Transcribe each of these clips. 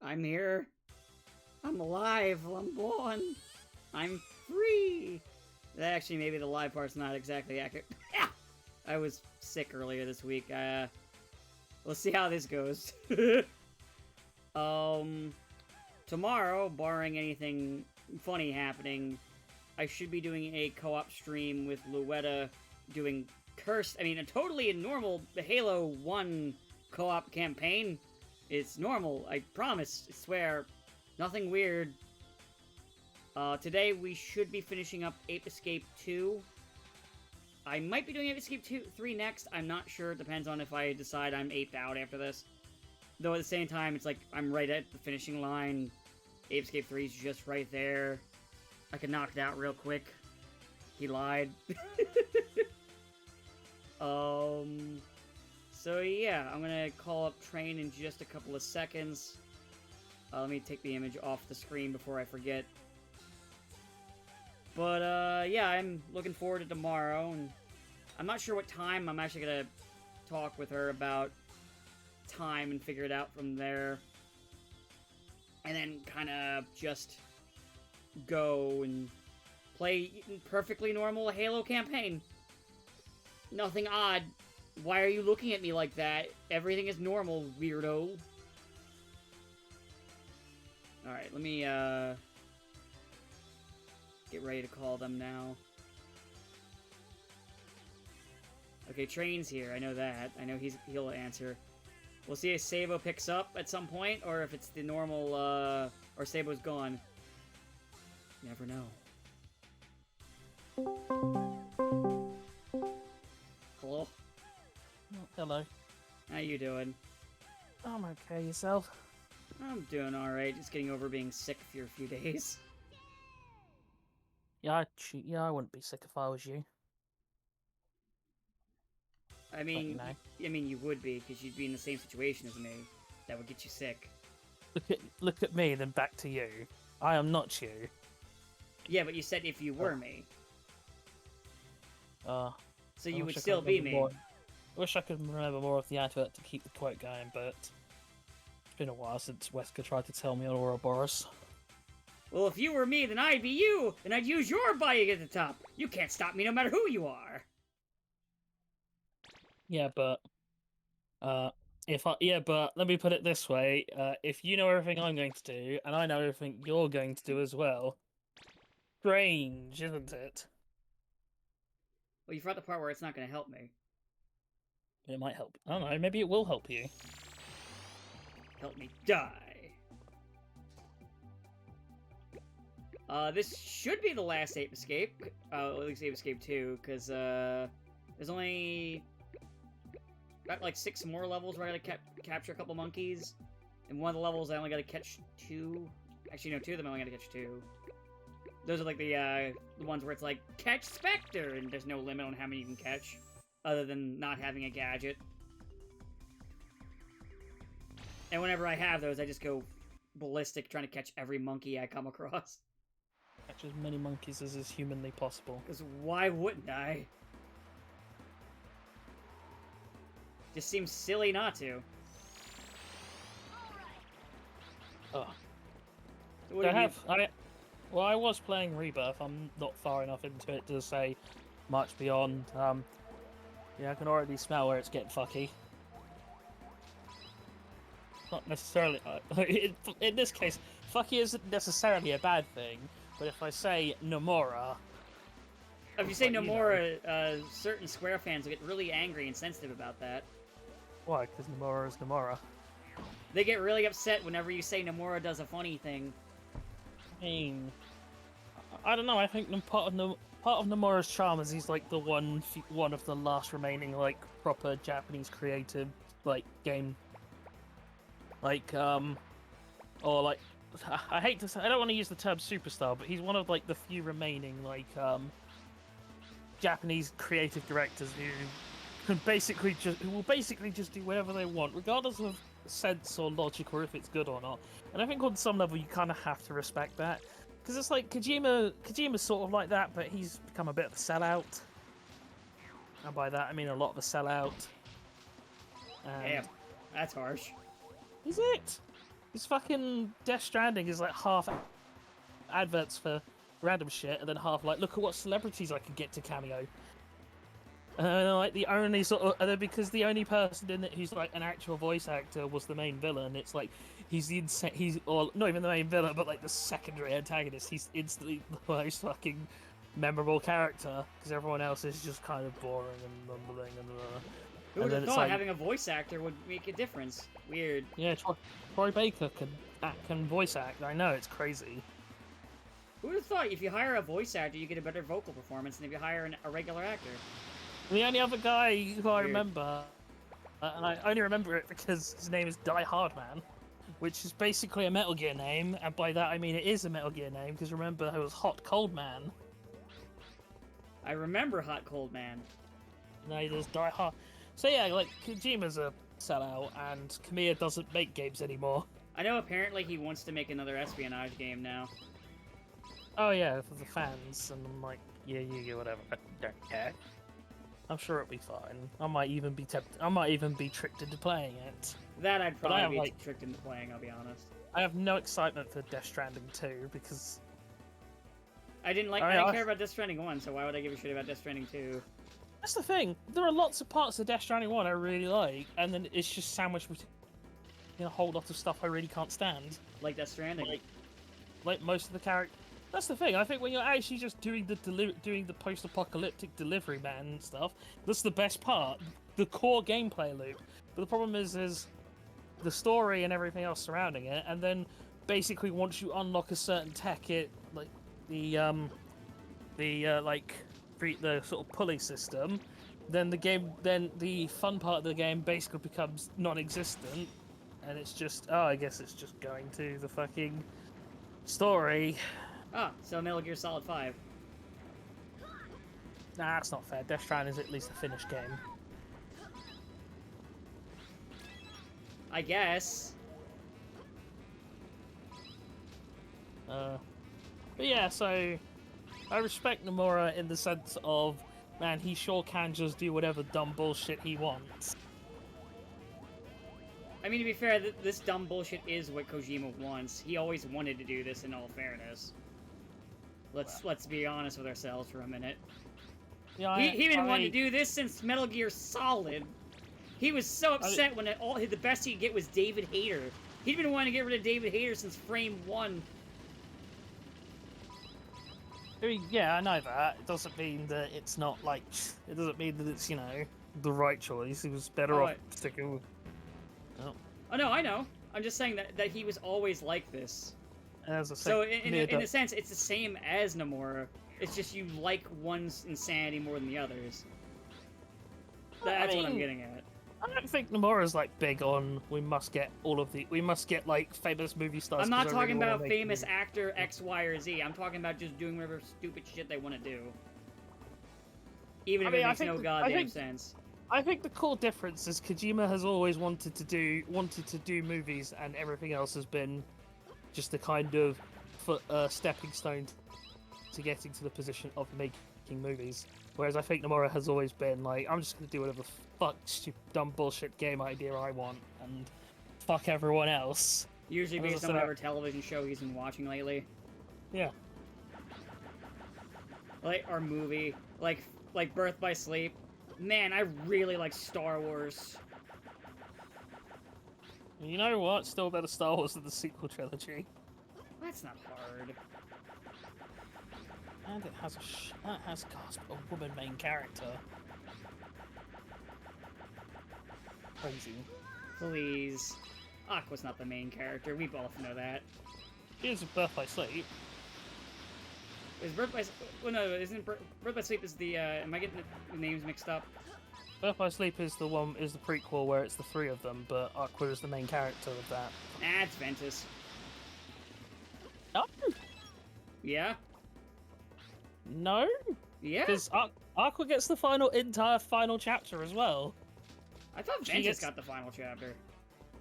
I'm here. I'm alive. I'm born. I'm free. Actually, maybe the live part's not exactly accurate. I was sick earlier this week. We'll see how this goes. Tomorrow, barring anything funny happening, I should be doing a co-op stream with Luetta doing Cursed. I mean, a totally normal Halo 1 co-op campaign. It's normal, I promise, I swear. Nothing weird. Today we should be finishing up Ape Escape 2. I might be doing Ape Escape 3 next. I'm not sure. It depends on if I decide I'm aped out after this. Though at the same time, it's like I'm right at the finishing line. Ape Escape 3 is just right there. I can knock it out real quick. He lied. So yeah, I'm gonna call up Train in just a couple of seconds. Let me take the image off the screen before I forget. But, yeah, I'm looking forward to tomorrow, and I'm not sure what time. I'm actually gonna talk with her about time and figure it out from there. And then kind of just go and play perfectly normal Halo campaign. Nothing odd. Why are you looking at me like that? Everything is normal, weirdo. Alright, let me, get ready to call them now. Okay, Train's here, I know that. I know he'll answer. We'll see if Sabo picks up at some point, or if it's the normal, or Sabo's gone. Never know. Hello? Oh, hello. How you doing? I'm okay, yourself? I'm doing alright, just getting over being sick for a few days. Yeah, I wouldn't be sick if I was you. I mean, you would be, because you'd be in the same situation as me. That would get you sick. Look at me, then back to you. I am not you. Yeah, but you said if you were me. So you would still be me. I wish I could remember more of the advert to keep the quote going, but it's been a while since Wesker tried to tell me on Ouroboros. Well, if you were me, then I'd be you, and I'd use your body at the top. You can't stop me no matter who you are. Yeah, but but let me put it this way: if you know everything I'm going to do, and I know everything you're going to do as well, strange, isn't it? Well, you forgot the part where it's not going to help me. It might help. I don't know. Maybe it will help you. Help me die. This should be the last Ape Escape. At least Ape Escape 2, because, there's only got like 6 more levels where I gotta capture a couple monkeys. And one of the levels I only gotta catch 2. Actually, no, 2 of them I only gotta catch 2. Those are like the ones where it's like, catch Spector! And there's no limit on how many you can catch, other than not having a gadget. And whenever I have those, I just go ballistic trying to catch every monkey I come across. Catch as many monkeys as is humanly possible. Because why wouldn't I? Just seems silly not to. Oh. So I was playing Rebirth. I'm not far enough into it to say much beyond. Yeah, I can already smell where it's getting fucky. Not necessarily. In this case, fucky isn't necessarily a bad thing. But if I say Nomura, if you say Nomura, certain Square fans will get really angry and sensitive about that. Why? Because Nomura is Nomura. They get really upset whenever you say Nomura does a funny thing. I mean, I don't know. I think part of Nomura's charm is he's like the one of the last remaining like proper Japanese creative like game, like or like I hate to say, I don't want to use the term superstar, but he's one of like the few remaining like Japanese creative directors who will basically just do whatever they want, regardless of sense or logic or if it's good or not. And I think on some level you kind of have to respect that, because it's like Kojima's sort of like that, but he's become a bit of a sellout. And by that I mean a lot of a sellout. Damn, that's harsh. Is it? This fucking Death Stranding is like half adverts for random shit, and then half like, look at what celebrities I can get to cameo. Like the only sort of, and then because the only person in it who's like an actual voice actor was the main villain, it's like he's or not even the main villain, but like the secondary antagonist. He's instantly the most fucking memorable character because everyone else is just kind of boring and mumbling and. Who would have thought having a voice actor would make a difference? Weird. Yeah, Troy Baker can voice act. I know, it's crazy. Who would have thought if you hire a voice actor, you get a better vocal performance than if you hire a regular actor? The only other guy who I remember, and I only remember it because his name is Die Hard Man, which is basically a Metal Gear name, and by that I mean it is a Metal Gear name, because remember it was Hot Cold Man. I remember Hot Cold Man. No, there's Die Hard. So yeah, like, Kojima's a sellout, and Kamiya doesn't make games anymore. I know apparently he wants to make another espionage game now. Oh yeah, for the fans, and I'm like, yeah, whatever, I don't care. I'm sure it'll be fine. I might even be tricked into playing it. That I'd probably be tricked into playing, I'll be honest. I have no excitement for Death Stranding 2, because... I didn't care about Death Stranding 1, so why would I give a shit about Death Stranding 2? That's the thing. There are lots of parts of Death Stranding 1 I really like, and then it's just sandwiched between a whole lot of stuff I really can't stand. Like Death Stranding. Like most of the characters. That's the thing. I think when you're actually just doing the post-apocalyptic delivery man stuff, that's the best part. The core gameplay loop. But the problem is the story and everything else surrounding it, and then basically once you unlock a certain tech, it like the sort of pulley system, then the fun part of the game basically becomes non-existent, and it's just I guess it's just going to the fucking story. Ah, so Metal Gear Solid 5. Nah, that's not fair. Death Stranding is at least a finished game. I guess. But yeah, so I respect Nomura in the sense of, man, he sure can just do whatever dumb bullshit he wants. I mean, to be fair, this dumb bullshit is what Kojima wants. He always wanted to do this, in all fairness. Let's be honest with ourselves for a minute. Yeah, he been wanting to do this since Metal Gear Solid. He was so upset when the best he'd get was David Hayter. He'd been wanting to get rid of David Hayter since Frame 1. I mean, yeah, I know that. It doesn't mean that it's not, like... It doesn't mean that it's, the right choice. He was better off sticking with... Oh, no, I know. I'm just saying that he was always like this. So, in a sense, it's the same as Nomura. It's just you like one's insanity more than the others. That's what I'm getting at. I don't think Nomura's, like, big on we must get, like, famous movie stars. I'm not talking about famous actor X, Y, or Z. I'm talking about just doing whatever stupid shit they want to do. Even if it makes no goddamn sense. I think the core difference is Kojima has always wanted to do movies, and everything else has been just a kind of stepping stone to getting to the position of making movies. Whereas I think Nomura has always been like, I'm just going to do whatever fuck stupid dumb bullshit game idea I want, and fuck everyone else. Usually based on whatever television show he's been watching lately. Yeah. Or movie, like Birth by Sleep. Man, I really like Star Wars. You know what? Still better Star Wars than the sequel trilogy. That's not hard. And it has a woman main character. Crazy. Please. Aqua's not the main character. We both know that. She is Birth by Sleep. Is Birth by... Well, no, isn't Birth by Sleep is the... am I getting the names mixed up? Birth by Sleep is the prequel where it's the three of them, but Aqua is the main character of that. Nah, it's Ventus. No. Yeah? No? Yeah? Because Aqua gets the entire final chapter as well. I thought Ventus got the final chapter.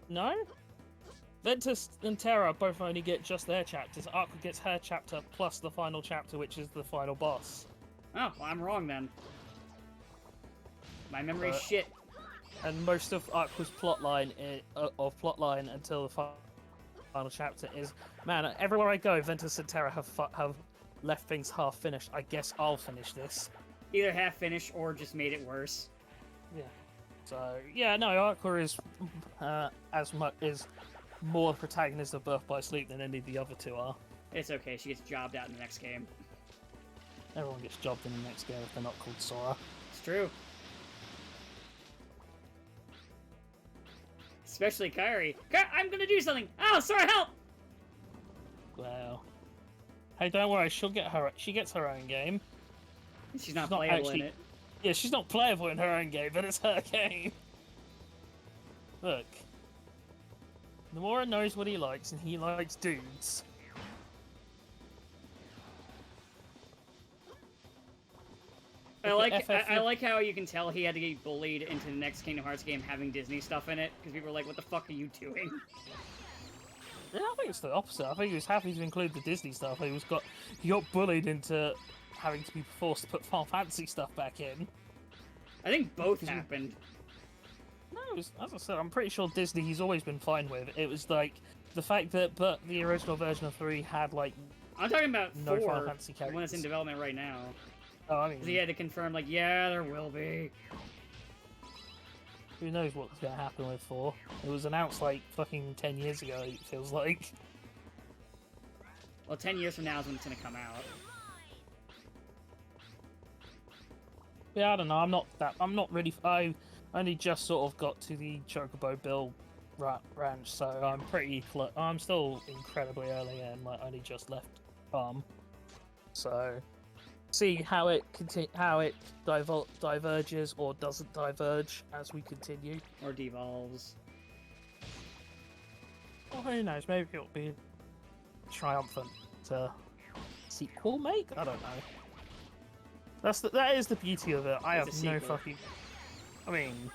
No? Ventus and Terra both only get just their chapters. Aqua gets her chapter plus the final chapter, which is the final boss. Oh, well, I'm wrong then. My memory's shit. And most of Aqua's plotline until the final chapter is, man, everywhere I go, Ventus and Terra have left things half finished. I guess I'll finish this. Either half finished or just made it worse. Yeah. So yeah, no, Aqua is is more the protagonist of Birth by Sleep than any of the other two are. It's okay. She gets jobbed out in the next game. Everyone gets jobbed in the next game if they're not called Sora. It's true. Especially Kairi. I'm gonna do something! Oh, Sora, help! Well, hey, don't worry. She gets her own game. She's not playable in it. Yeah, she's not playable in her own game, but it's her game. Look. Nomura knows what he likes, and he likes dudes. I like how you can tell he had to get bullied into the next Kingdom Hearts game having Disney stuff in it, because people were like, what the fuck are you doing? Yeah, I think it's the opposite. I think he was happy to include the Disney stuff. He got bullied into having to be forced to put Final Fantasy stuff back in. I think both happened. No, as I said, I'm pretty sure Disney he's always been fine with. It was like the fact that the original version of 3 had like I'm talking about no 4, Final Fantasy characters. the one that's in development right now. Oh, I mean, He had to confirm, like, yeah, there will be. Who knows what's going to happen with 4? It was announced like fucking 10 years ago. It feels like. Well, 10 years from now is when it's gonna come out. Yeah, I don't know. I'm not really. I only just sort of got to the Chocobo Bill ranch, so I'm still incredibly early in. Like, only just left farm, so see how it diverges or doesn't diverge as we continue, Or devolves. Well, who knows? Maybe it'll be triumphant sequel make. I don't know. That is the beauty of it. I It's have a no sequel. fucking. I mean,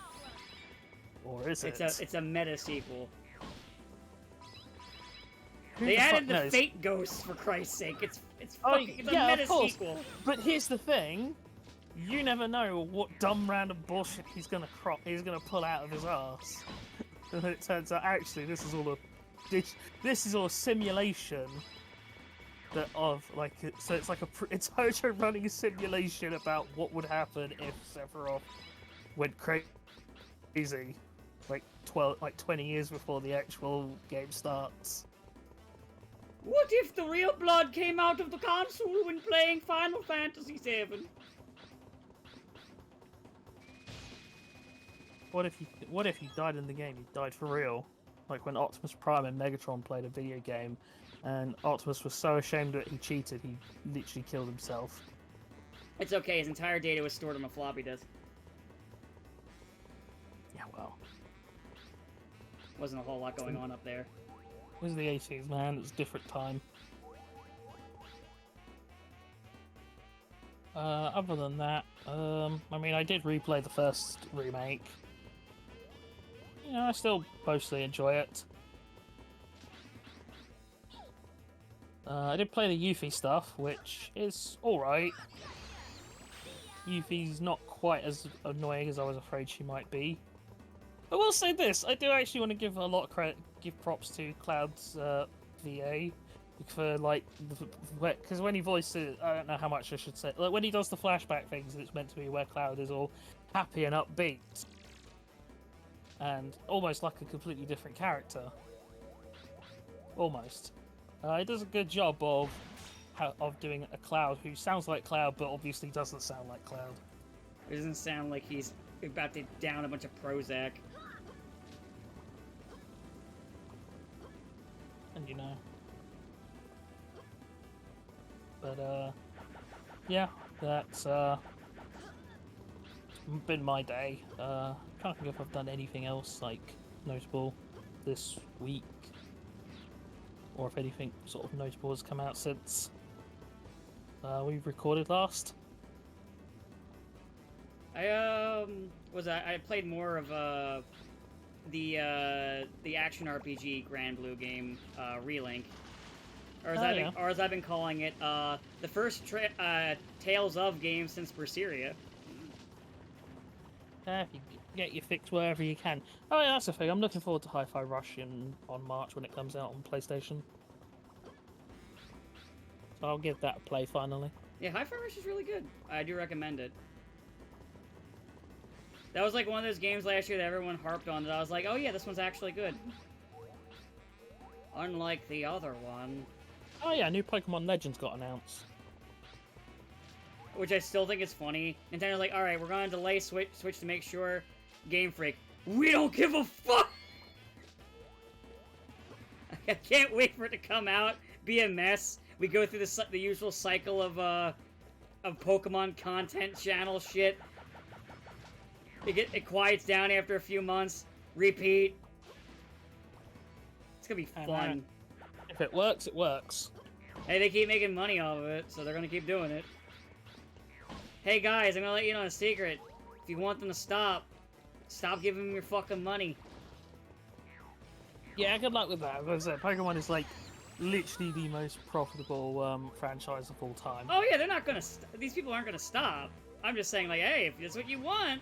or is it? It's a meta sequel. Who They the added fuck the knows? Fate Ghosts, for Christ's sake. It's Oh, fucking it's a yeah, of meta course. sequel. But here's the thing: you never know what dumb random bullshit he's gonna pull out of his ass. And it turns out actually this is all a simulation so it's like it's Hojo running a simulation about what would happen if Sephiroth went crazy like 20 years before the actual game starts. What if the real blood came out of the console when playing Final Fantasy VII? What if he died in the game? He died for real, like when Optimus Prime and Megatron played a video game, and Optimus was so ashamed that he cheated, he literally killed himself. It's okay, his entire data was stored on a floppy disk. Yeah, well, Wasn't a whole lot going on up there. it was the 80s, man. It was a different time. Other than that, I mean, I did replay the first remake. You know, I still mostly enjoy it. I did play the Yuffie stuff, which is alright. Yuffie's not quite as annoying as I was afraid she might be. I will say this, I do actually want to give a lot of credit, give props to Cloud's VA for like, because when he voices, I don't know how much I should say, like when he does the flashback things, it's meant to be where Cloud is all happy and upbeat, and almost like a completely different character. Almost. He does a good job of doing a Cloud who sounds like Cloud, but obviously doesn't sound like Cloud. It doesn't sound like he's about to down a bunch of Prozac. And you know. But yeah, that's been my day. Can't think if I've done anything else like notable this week, or if anything sort of notable has come out since we've recorded last. I played more of the action RPG Grand Blue game, Relink, or as I've been calling it, the first Tales of game since Berseria. get your fix wherever you can. Oh yeah, that's the thing. I'm looking forward to Hi-Fi Rush on March when it comes out on PlayStation. So I'll give that a play finally. Yeah, Hi-Fi Rush is really good. I do recommend it. That was like one of those games last year that everyone harped on that I was like, oh yeah, this one's actually good. Unlike the other one. Oh yeah, new Pokemon Legends got announced. Which I still think is funny. Nintendo's like, alright, we're gonna delay Switch to make sure. Game Freak, we don't give a fuck! I can't wait for it to come out, be a mess. We go through the usual cycle of Pokemon content channel shit. It quiets down after a few months. Repeat. It's gonna be fun. If it works, it works. Hey, they keep making money off of it, so they're gonna keep doing it. Hey guys, I'm gonna let you know a secret. If you want them to stop giving them your fucking money. Yeah, good luck with that. As I said, Pokemon is like literally the most profitable franchise of all time. Oh yeah, they're not gonna. These people aren't gonna stop. I'm just saying, like, hey, if that's what you want.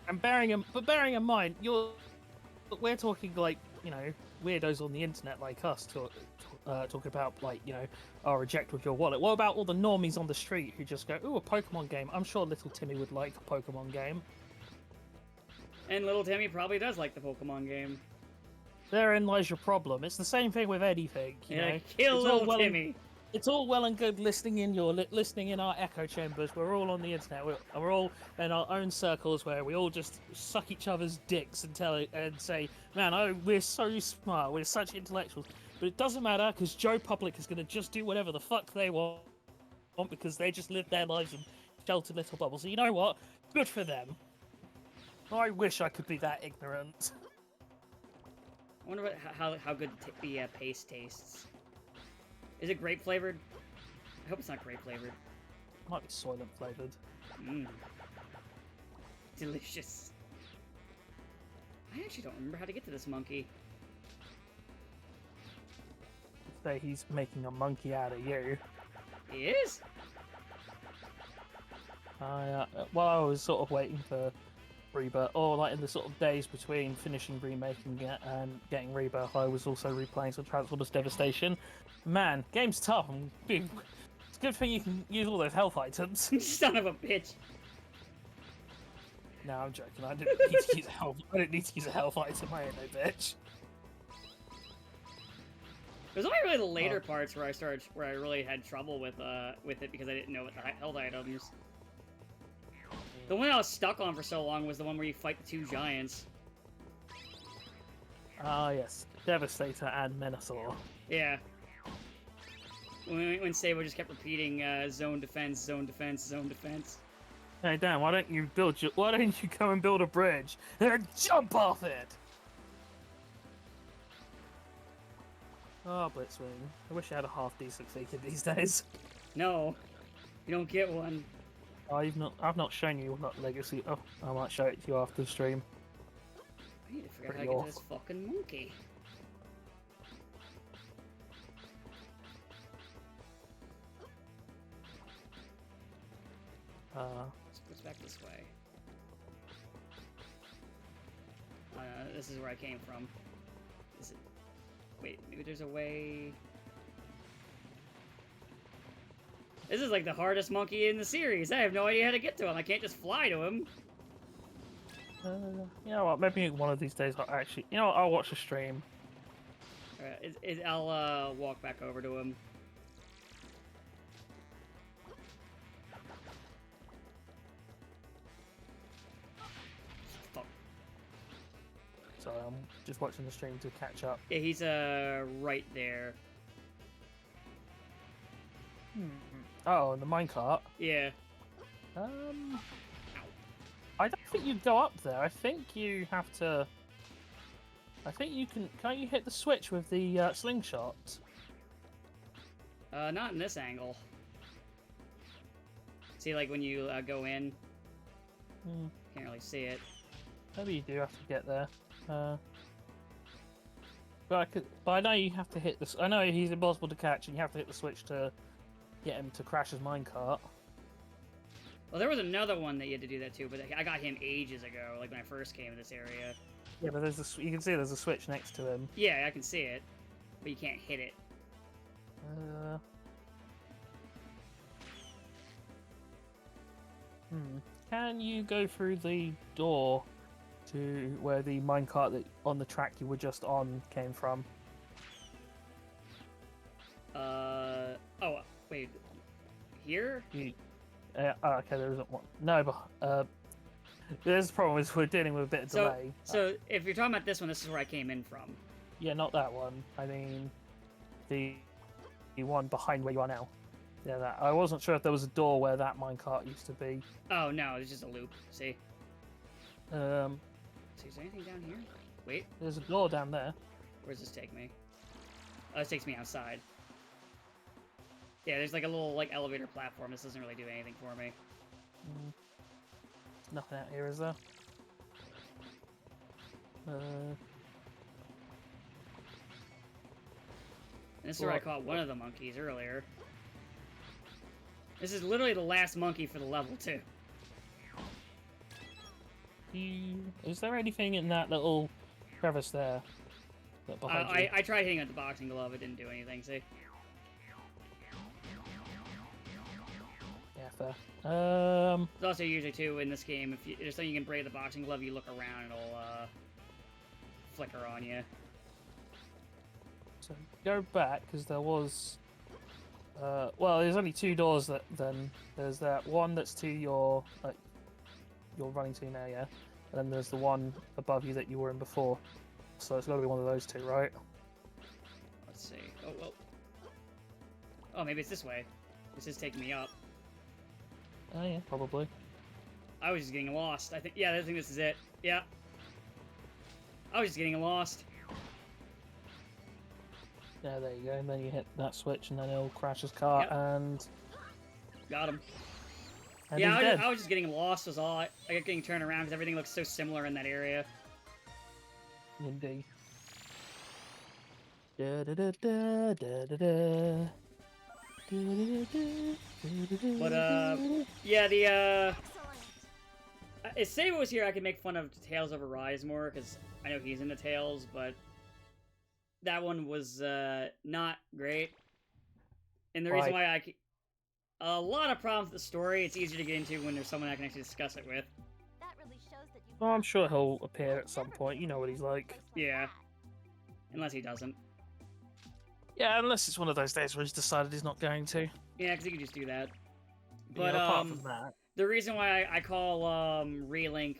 And bearing in mind, we're talking like, you know, weirdos on the internet like us talking about, like, you know, oh, reject with your wallet. What about all the normies on the street who just go, ooh, a Pokemon game? I'm sure little Timmy would like a Pokemon game. And little Timmy probably does like the Pokemon game. Therein lies your problem. It's the same thing with anything, you know. Kill little Timmy. It's all well and good listening in our echo chambers. We're all on the internet. We're all in our own circles where we all just suck each other's dicks and say, man, oh, we're so smart. We're such intellectuals. But it doesn't matter because Joe Public is going to just do whatever the fuck they want because they just live their lives in sheltered little bubbles. So you know what? Good for them. I wish I could be that ignorant. I wonder how good the paste tastes. Is it grape flavored? I hope it's not grape flavored. Might be Soylent flavored. Mmm. Delicious. I actually don't remember how to get to this monkey. Say he's making a monkey out of you. He is? Well, I was sort of waiting for Rebirth, or like in the sort of days between finishing remaking it and getting Rebirth, I was also replaying some Transformers Devastation. Man, game's tough. It's a good thing you can use all those health items. Son of a bitch. No, I'm joking. I didn't need to use a health. I didn't need to use a health item. I ain't no bitch. It was only really the later parts where I really had trouble with it because I didn't know what the health items. The one I was stuck on for so long was the one where you fight the two giants. Ah, yes. Devastator and Menasor. Yeah. When Sabo just kept repeating zone defense, zone defense, zone defense. Hey Dan, why don't you go and build a bridge and jump off it? Oh, Blitzwing. I wish I had a half decent figure these days. No, you don't get one. I've not shown you what Legacy. Oh, I might show it to you after the stream. I need to figure out how to get to this fucking monkey. Let's go back this way. This is where I came from. Is it? Wait, maybe there's a way. This is like the hardest monkey in the series. I have no idea how to get to him. I can't just fly to him. You know what? Maybe one of these days I'll actually. You know what? I'll watch the stream. I'll walk back over to him. Fuck. Sorry, I'm just watching the stream to catch up. Yeah, he's right there. Oh, the minecart. Yeah. I don't think you go up there. I think you have to. I think you can. Can't you hit the switch with the slingshot? Not in this angle. See, like when you go in, can't really see it. Maybe you do have to get there. But I know you have to hit this. I know he's impossible to catch, and you have to hit the switch to get him to crash his minecart. Well, there was another one that you had to do that too, but I got him ages ago, like when I first came to this area. Yeah, but you can see there's a switch next to him. Yeah, I can see it, but you can't hit it. Can you go through the door to where the minecart that on the track you were just on came from? Oh, wait. Here? Okay, there isn't one. No, but there's the problem is we're dealing with a bit of delay. So if you're talking about this one, this is where I came in from. Yeah, not that one. I mean, the one behind where you are now. Yeah, that. I wasn't sure if there was a door where that minecart used to be. Oh no, it's just a loop. See? See, is there anything down here? Wait, there's a door down there. where does this take me? Oh, this takes me outside. Yeah, there's like a little like elevator platform. This doesn't really do anything for me. Nothing out here, is there? And this is where I caught one of the monkeys earlier. This is literally the last monkey for the level, too. Is there anything in that little crevice there? Behind you? I tried hitting with the boxing glove. It didn't do anything, see? Yeah, fair. There's also usually, too, in this game, if there's something you can break the boxing glove, you look around, it'll, flicker on you. So go back, because there was... well, there's only two doors then. There's that one that's to your... you're running to now, yeah? And then there's the one above you that you were in before. So it's got to be one of those two, right? Let's see. Oh, well. Oh, maybe it's this way. This is taking me up. Oh, yeah, probably. I was just getting lost. I think this is it. Yeah. I was just getting lost. Yeah, there you go. And then you hit that switch, and then it'll crash his car, Yep. and Got him. he's Yeah, dead. I was just getting lost was all. I kept getting turned around because everything looks so similar in that area. Indeed. Da-da-da-da-da-da-da. But, yeah, if Sable was here, I could make fun of Tales of Arise more, because I know he's into Tales, but that one was, not great. And the reason why a lot of problems with the story, it's easier to get into when there's someone I can actually discuss it with. That really shows that you Well, I'm sure he'll appear at some point. You know what he's like. Yeah. Unless he doesn't. Yeah, unless it's one of those days where he's decided he's not going to. Yeah, because he could just do that. But, yeah, apart from that. the reason why I call, Relink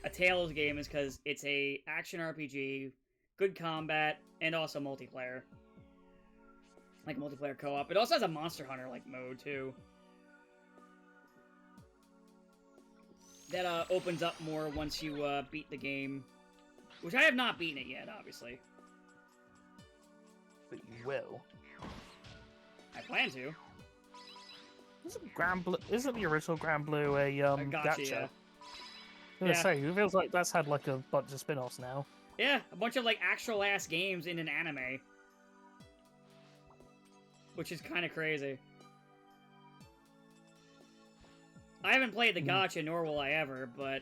a Tales game is because it's a action RPG, good combat, and also multiplayer. Like, multiplayer co-op. It also has a Monster Hunter, like, mode, too. That, opens up more once you, beat the game. Which I have not beaten it yet, obviously. But you will. I plan to. Isn't the original Grand Blue a Gotcha, gacha? yeah. I was gonna Yeah. say, it feels like that's had like a bunch of spin-offs now. Yeah, a bunch of, like, actual-ass games in an anime. Which is kind of crazy. I haven't played the gacha, nor will I ever, but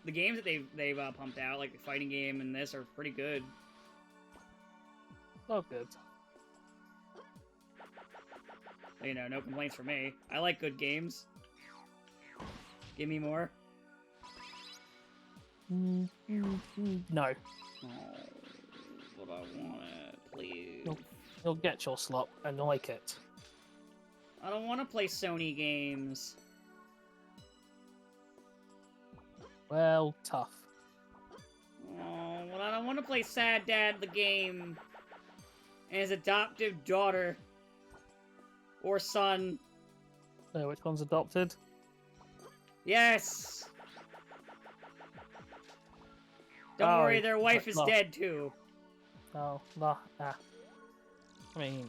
the games that they've pumped out, like the fighting game and this, are pretty good. Oh, good. You know, no complaints from me. I like good games. Give me more. No. Oh, but I want it, please. Nope. You'll get your slot and like it. I don't want to play Sony games. Well, tough. Oh, well, I don't want to play Sad Dad the game. And his adoptive daughter. Or son. So which one's adopted? Yes! Don't Oh, worry, their wife like, is no. dead too. Oh, no. Ah. I mean...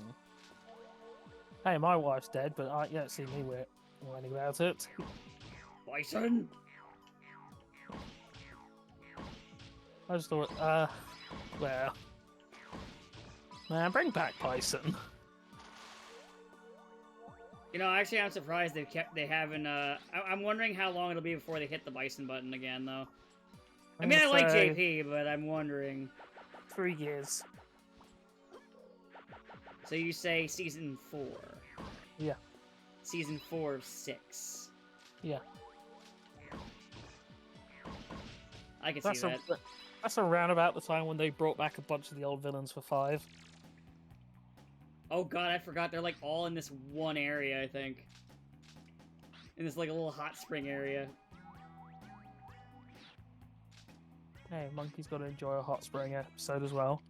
Hey, my wife's dead, but you don't see me whining about it. Bison? I just thought, well... Man, bring back Bison. You know, actually, I'm surprised they haven't. I'm wondering how long it'll be before they hit the bison button again, though. I mean, I like JP, but I'm wondering. 3 years. So you say season 4? Yeah. Season 4 of 6. Yeah. I can see that. That's around about the time when they brought back a bunch of the old villains for 5. Oh god, I forgot they're like all in this one area, I think. In this like a little hot spring area. Hey, Monkey's got to enjoy a hot spring episode as well.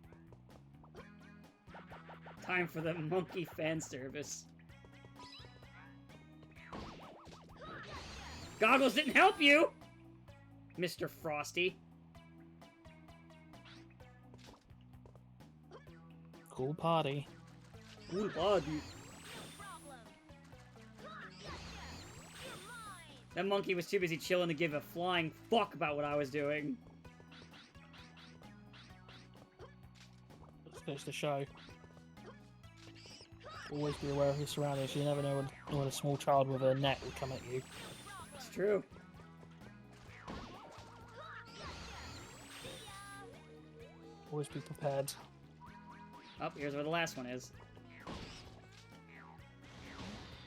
Time for the monkey fan service. Goggles didn't help you, Mr. Frosty. Cool party. Cool party. That monkey was too busy chilling to give a flying fuck about what I was doing. Let's finish the show. Always be aware of your surroundings. You never know when a small child with a net will come at you. It's true. Always be prepared. Oh, here's where the last one is.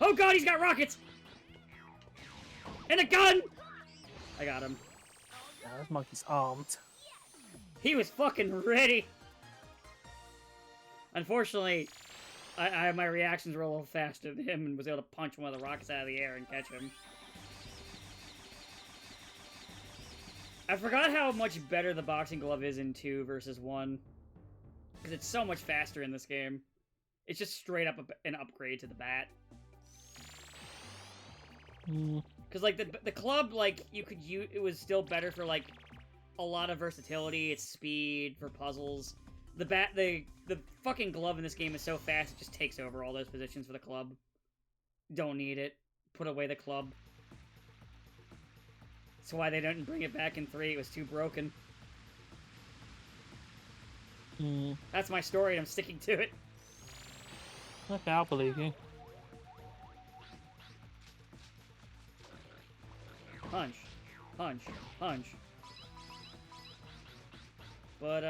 Oh god, he's got rockets! And a gun! I got him. Yeah, this monkey's armed. He was fucking ready! Unfortunately, my reactions were a little faster than him and was able to punch one of the rockets out of the air and catch him. I forgot how much better the boxing glove is in 2 versus 1. Because it's so much faster in this game. It's just straight up an upgrade to the bat. Because, like, the club, like, you could use... It was still better for, like, a lot of versatility. Its speed for puzzles. The fucking glove in this game is so fast, it just takes over all those positions for the club. Don't need it. Put away the club. That's why they didn't bring it back in 3. It was too broken. That's my story, and I'm sticking to it. Okay, I'll believe you. Punch. Punch. Punch. But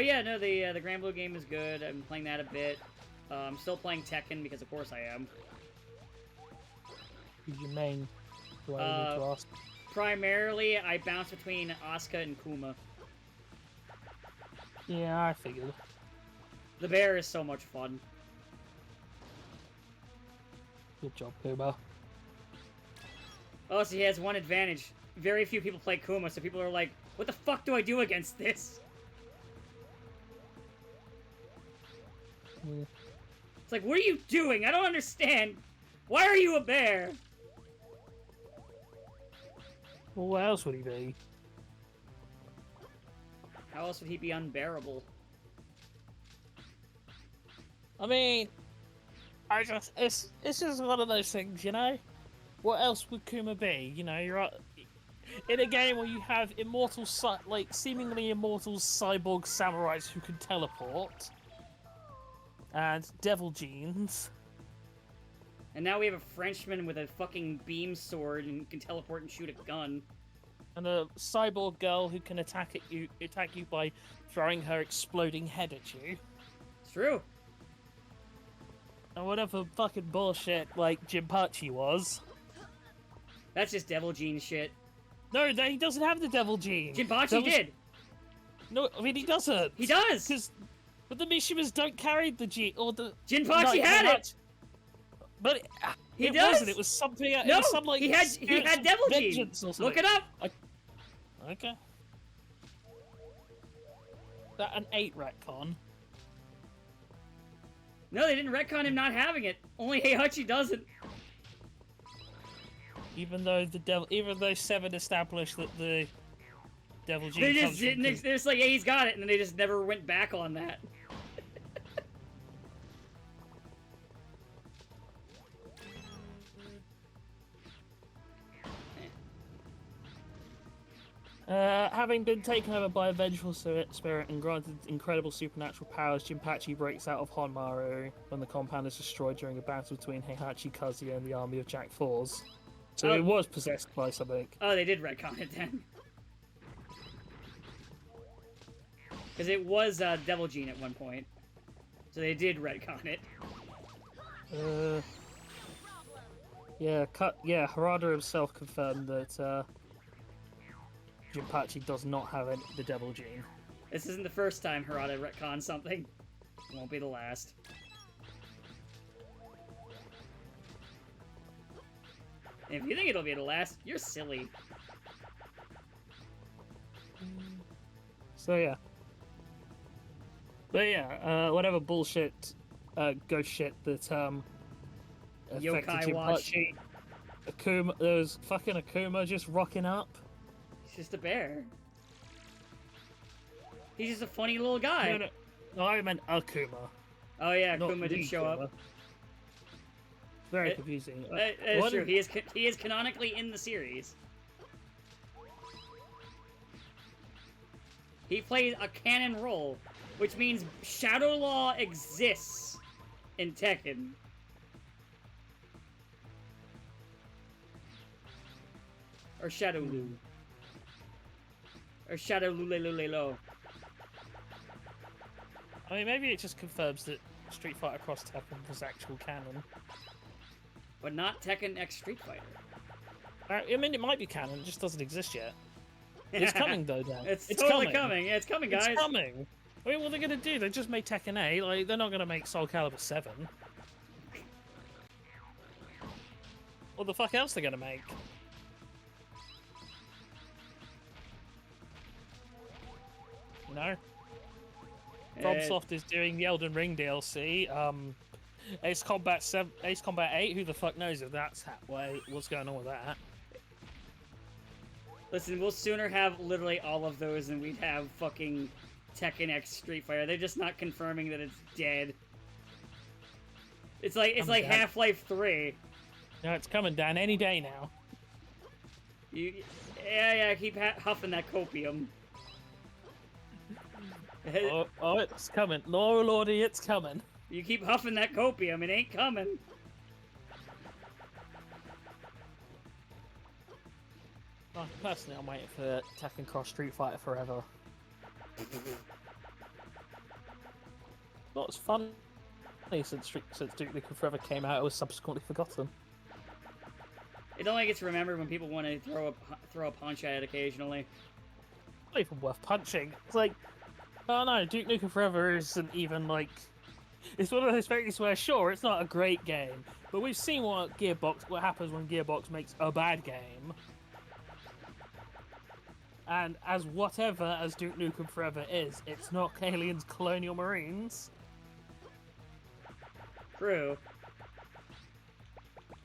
yeah, no, the Grand Blue game is good. I'm playing that a bit. I'm still playing Tekken, because of course I am. Who's your main? Do I need to ask? Primarily, I bounce between Asuka and Kuma. Yeah, I figured. The bear is so much fun. Good job, Kuma. Oh, so he has one advantage. Very few people play Kuma, so people are like, what the fuck do I do against this? Yeah. It's like, what are you doing? I don't understand. Why are you a bear? Well, what else would he be? How else would he be unbearable? I mean, it's just one of those things, you know? What else would Kuma be? You know, you're in a game where you have seemingly immortal cyborg samurais who can teleport. And devil genes. And now we have a Frenchman with a fucking beam sword and can teleport and shoot a gun. And a cyborg girl who can attack you by throwing her exploding head at you. It's true. And whatever fucking bullshit like Jinpachi was. That's just devil gene shit. No, he doesn't have the devil gene. Jinpachi did. No, I mean he doesn't. He does. But the Mishimas don't carry the gene or the. Jinpachi had it. But he it does. Wasn't. It was something. No, it was some, like, he had devil gene. Look it up. Okay. That an 8 retcon. No, they didn't retcon him not having it. Only Heihachi doesn't. Even though 7 established that the devil gene. They're just like, yeah, he's got it, and then they just never went back on that. Having been taken over by a vengeful spirit and granted incredible supernatural powers, Jinpachi breaks out of Honmaru when the compound is destroyed during a battle between Heihachi Kazuya and the army of Jack Fours. So it was possessed by something. Oh, they did retcon it then. Because it was Devil Gene at one point. So they did retcon it. Yeah, Harada himself confirmed that Jinpachi does not have the Devil Gene. This isn't the first time Harada retconned something. It won't be the last. And if you think it'll be the last, you're silly. So yeah. But yeah, whatever bullshit, ghost shit that affected Yokai watch. Jinpachi. Akuma, there was fucking Akuma just rocking up. He's just a bear. He's just a funny little guy. No, I meant Akuma. Oh yeah, Not Akuma did show Akuma. up. Very confusing. It's true. He is canonically in the series. He plays a canon role, which means Shadow Law exists in Tekken. Or Shadow Lu. Or Shadow Lulelulelo. I mean, maybe it just confirms that Street Fighter Cross Tekken was actual canon. But not Tekken X Street Fighter. I mean, it might be canon, it just doesn't exist yet. It's coming, though, Dan. It's totally coming. Yeah, it's coming, guys. It's coming. I mean, what are they going to do? They just made Tekken 8. Like, they're not going to make Soul Calibur 7. What the fuck else are they going to make? You know? FromSoft is doing the Elden Ring DLC. Ace Combat 8. Who the fuck knows if that's what's going on with that? Listen, we'll sooner have literally all of those than we'd have fucking Tekken X Street Fighter. They're just not confirming that it's dead. It's like Half-Life 3. No, it's coming down any day now. Yeah, keep huffing that copium. Oh, it's coming. Lordy, it's coming. You keep huffing that copium, it ain't coming. Personally, I'm waiting for Tekken Cross Street Fighter forever. Not as fun since Duke Nukem Forever came out. It was subsequently forgotten. It only gets remembered when people want to throw a punch at it occasionally. Not even worth punching. It's like, oh no, Duke Nukem Forever isn't even like. It's one of those things where, sure, it's not a great game, but we've seen what happens when Gearbox makes a bad game. And as whatever as Duke Nukem Forever is, it's not Aliens Colonial Marines. True.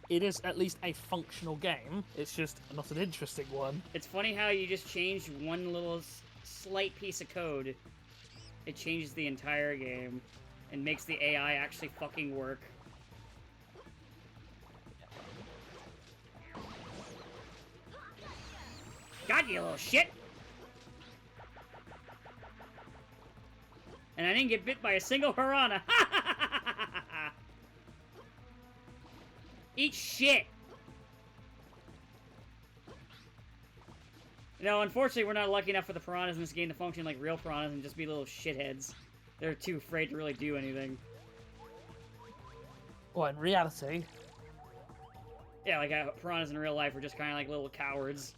It is at least a functional game. It's just not an interesting one. It's funny how you just changed one little slight piece of code. It changes the entire game and makes the AI actually fucking work. God, you little shit! And I didn't get bit by a single piranha. Eat shit! No, unfortunately, we're not lucky enough for the piranhas in this game to function like real piranhas and just be little shitheads. They're too afraid to really do anything. Well, in reality... Yeah, like piranhas in real life are just kind of like little cowards.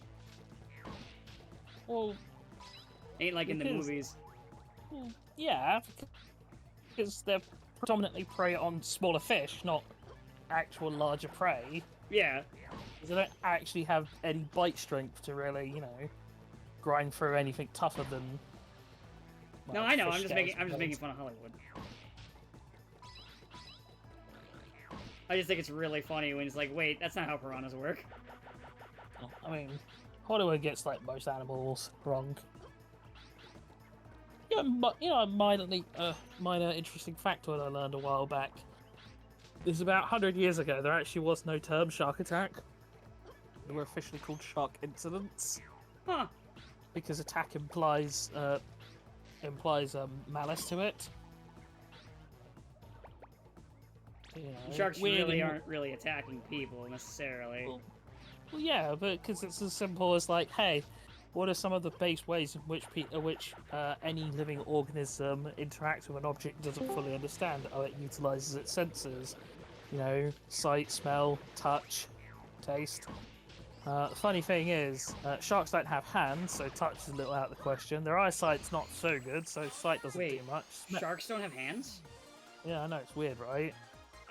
Well... Ain't like in the movies. Yeah, because they're predominantly prey on smaller fish, not actual larger prey. Yeah. They don't actually have any bite strength to really, grind through anything tougher than. No, I know. I'm just making fun of Hollywood. I just think it's really funny when it's like, wait, that's not how piranhas work. I mean, Hollywood gets like most animals wrong. A minor interesting factoid I learned a while back is about 100 years ago there actually was no term shark attack. They were officially called shark incidents. Huh. because attack implies malice to it. You know, Sharks weird really and- aren't really attacking people necessarily. Well, yeah, but because it's as simple as like, hey, what are some of the base ways in which any living organism interacts with an object it doesn't fully understand? Oh, it utilizes its senses. You know, sight, smell, touch, taste. The funny thing is, sharks don't have hands, so touch is a little out of the question. Their eyesight's not so good, so sight doesn't do Wait, much. sharks don't have hands? Yeah, I know, it's weird, right?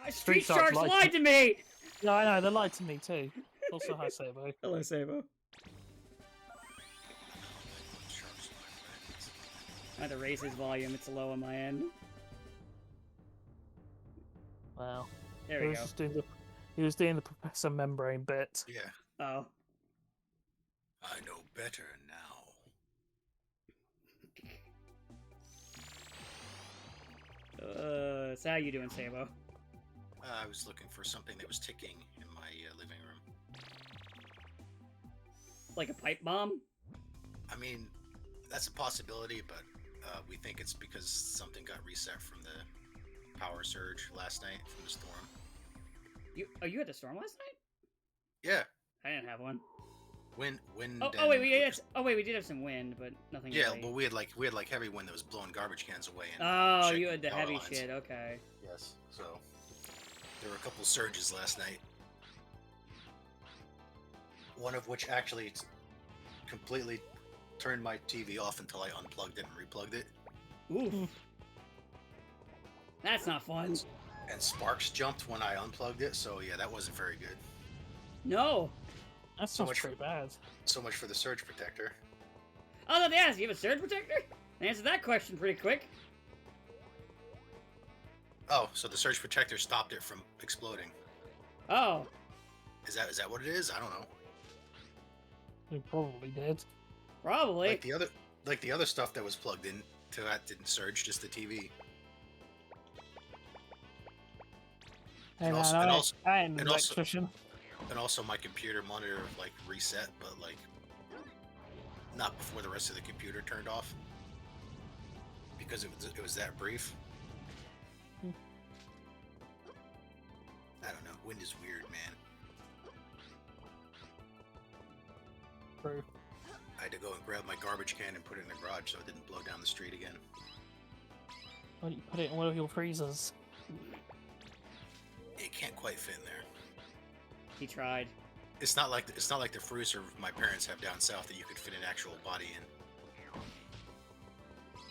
Street sharks sharks lie lied to me! Yeah, I know, they lied to me too. Also, hi, Sabo. Hello, Sabo. I had to raise his volume, it's low on my end. Wow. There He we was go. just doing the Professor Membrane bit. Yeah, Oh. I know better now. So how you doing, Sabo? I was looking for something that was ticking in my living room. Like a pipe bomb? I mean, that's a possibility, but we think it's because something got reset from the power surge last night from the storm. You had the storm last night? Yeah, I didn't have one. wind. Oh wait, we did have some wind, but nothing. Yeah, really. well, we had like heavy wind that was blowing garbage cans away. And Oh, shaking you had the power heavy lines. shit. Okay. Yes. So there were a couple surges last night. One of which actually completely turned my TV off until I unplugged it and replugged it. Oof. That's not fun. And sparks jumped when I unplugged it, so yeah, that wasn't very good. No. That's So not much pretty bad. So much for the surge protector. Oh, let me ask. You have a surge protector? Answer that question pretty quick. Oh, so the surge protector stopped it from exploding. Oh. Is that what it is? I don't know. We probably did. Probably. Like the other stuff that was plugged in to that didn't surge, just the TV. Hey And man, also- I and ain't also- I ain't an and also- electrician. And also my computer monitor like reset, but like not before the rest of the computer turned off. Because it was that brief. Hmm. I don't know. Wind is weird, man. True. I had to go and grab my garbage can and put it in the garage so it didn't blow down the street again. Why don't you put it in one of your freezers? It can't quite fit in there. He tried. It's not like the freezer my parents have down south that you could fit an actual body in.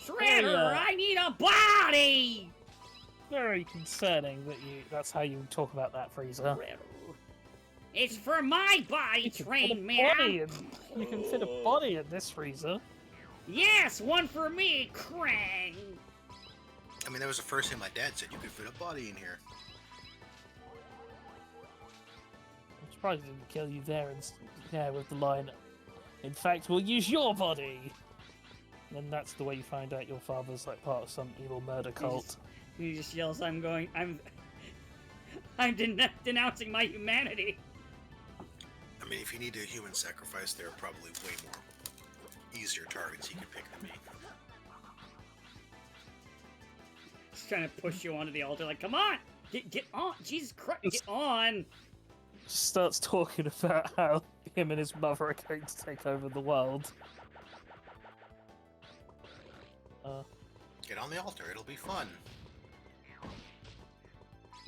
Shredder, I need a body. Very concerning that that's how you talk about that freezer. Shredder. It's for my body, You can fit a train body man. you can fit a body in this freezer. Yes, one for me, Krang. I mean, that was the first thing my dad said. You could fit a body in here. I'm surprised it didn't kill you there with the line. In fact, we'll use your body. And that's the way you find out your father's like part of some evil murder cult. He just yells, I'm denouncing my humanity. I mean, if you need a human sacrifice, there are probably way more easier targets you could pick than me. He's trying to push you onto the altar, like, come on, get on, Jesus Christ, get on. Starts talking about how him and his mother are going to take over the world. Get on the altar; it'll be fun.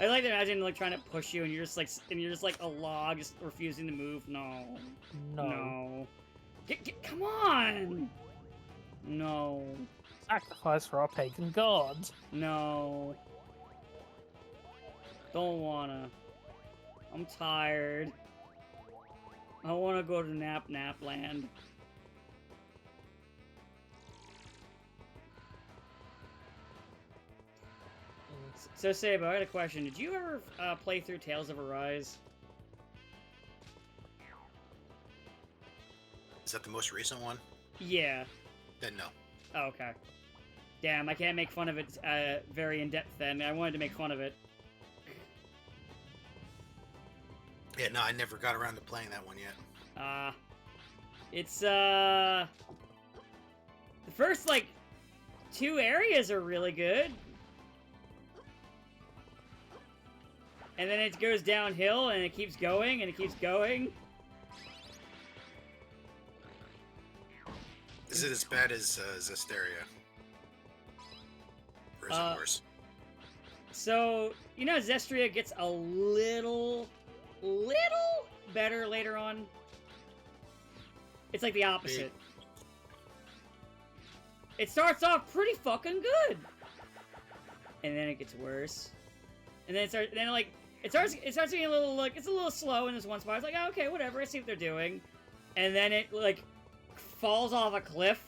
I like to imagine like trying to push you, and you're just like a log, just refusing to move. No, no. Come on. No, Sacrifice for our pagan god. no. Don't wanna. I'm tired. I wanna go to nap land. So, Sabo, I had a question. Did you ever play through Tales of Arise? Is that the most recent one? Yeah. Then no. Oh, okay. Damn, I can't make fun of it very in-depth then. I wanted to make fun of it. Yeah, no, I never got around to playing that one yet. It's, The first, like, 2 areas are really good. And then it goes downhill, and it keeps going, and it keeps going. Is it as bad as Zesteria? Or is it worse? So, you know, Zestria gets a little better later on. It's like the opposite. It starts off pretty fucking good, and then it gets worse, and then it starts getting a little, like, it's a little slow in this one spot. It's like, oh, okay, whatever, I see what they're doing, and then it, like, falls off a cliff,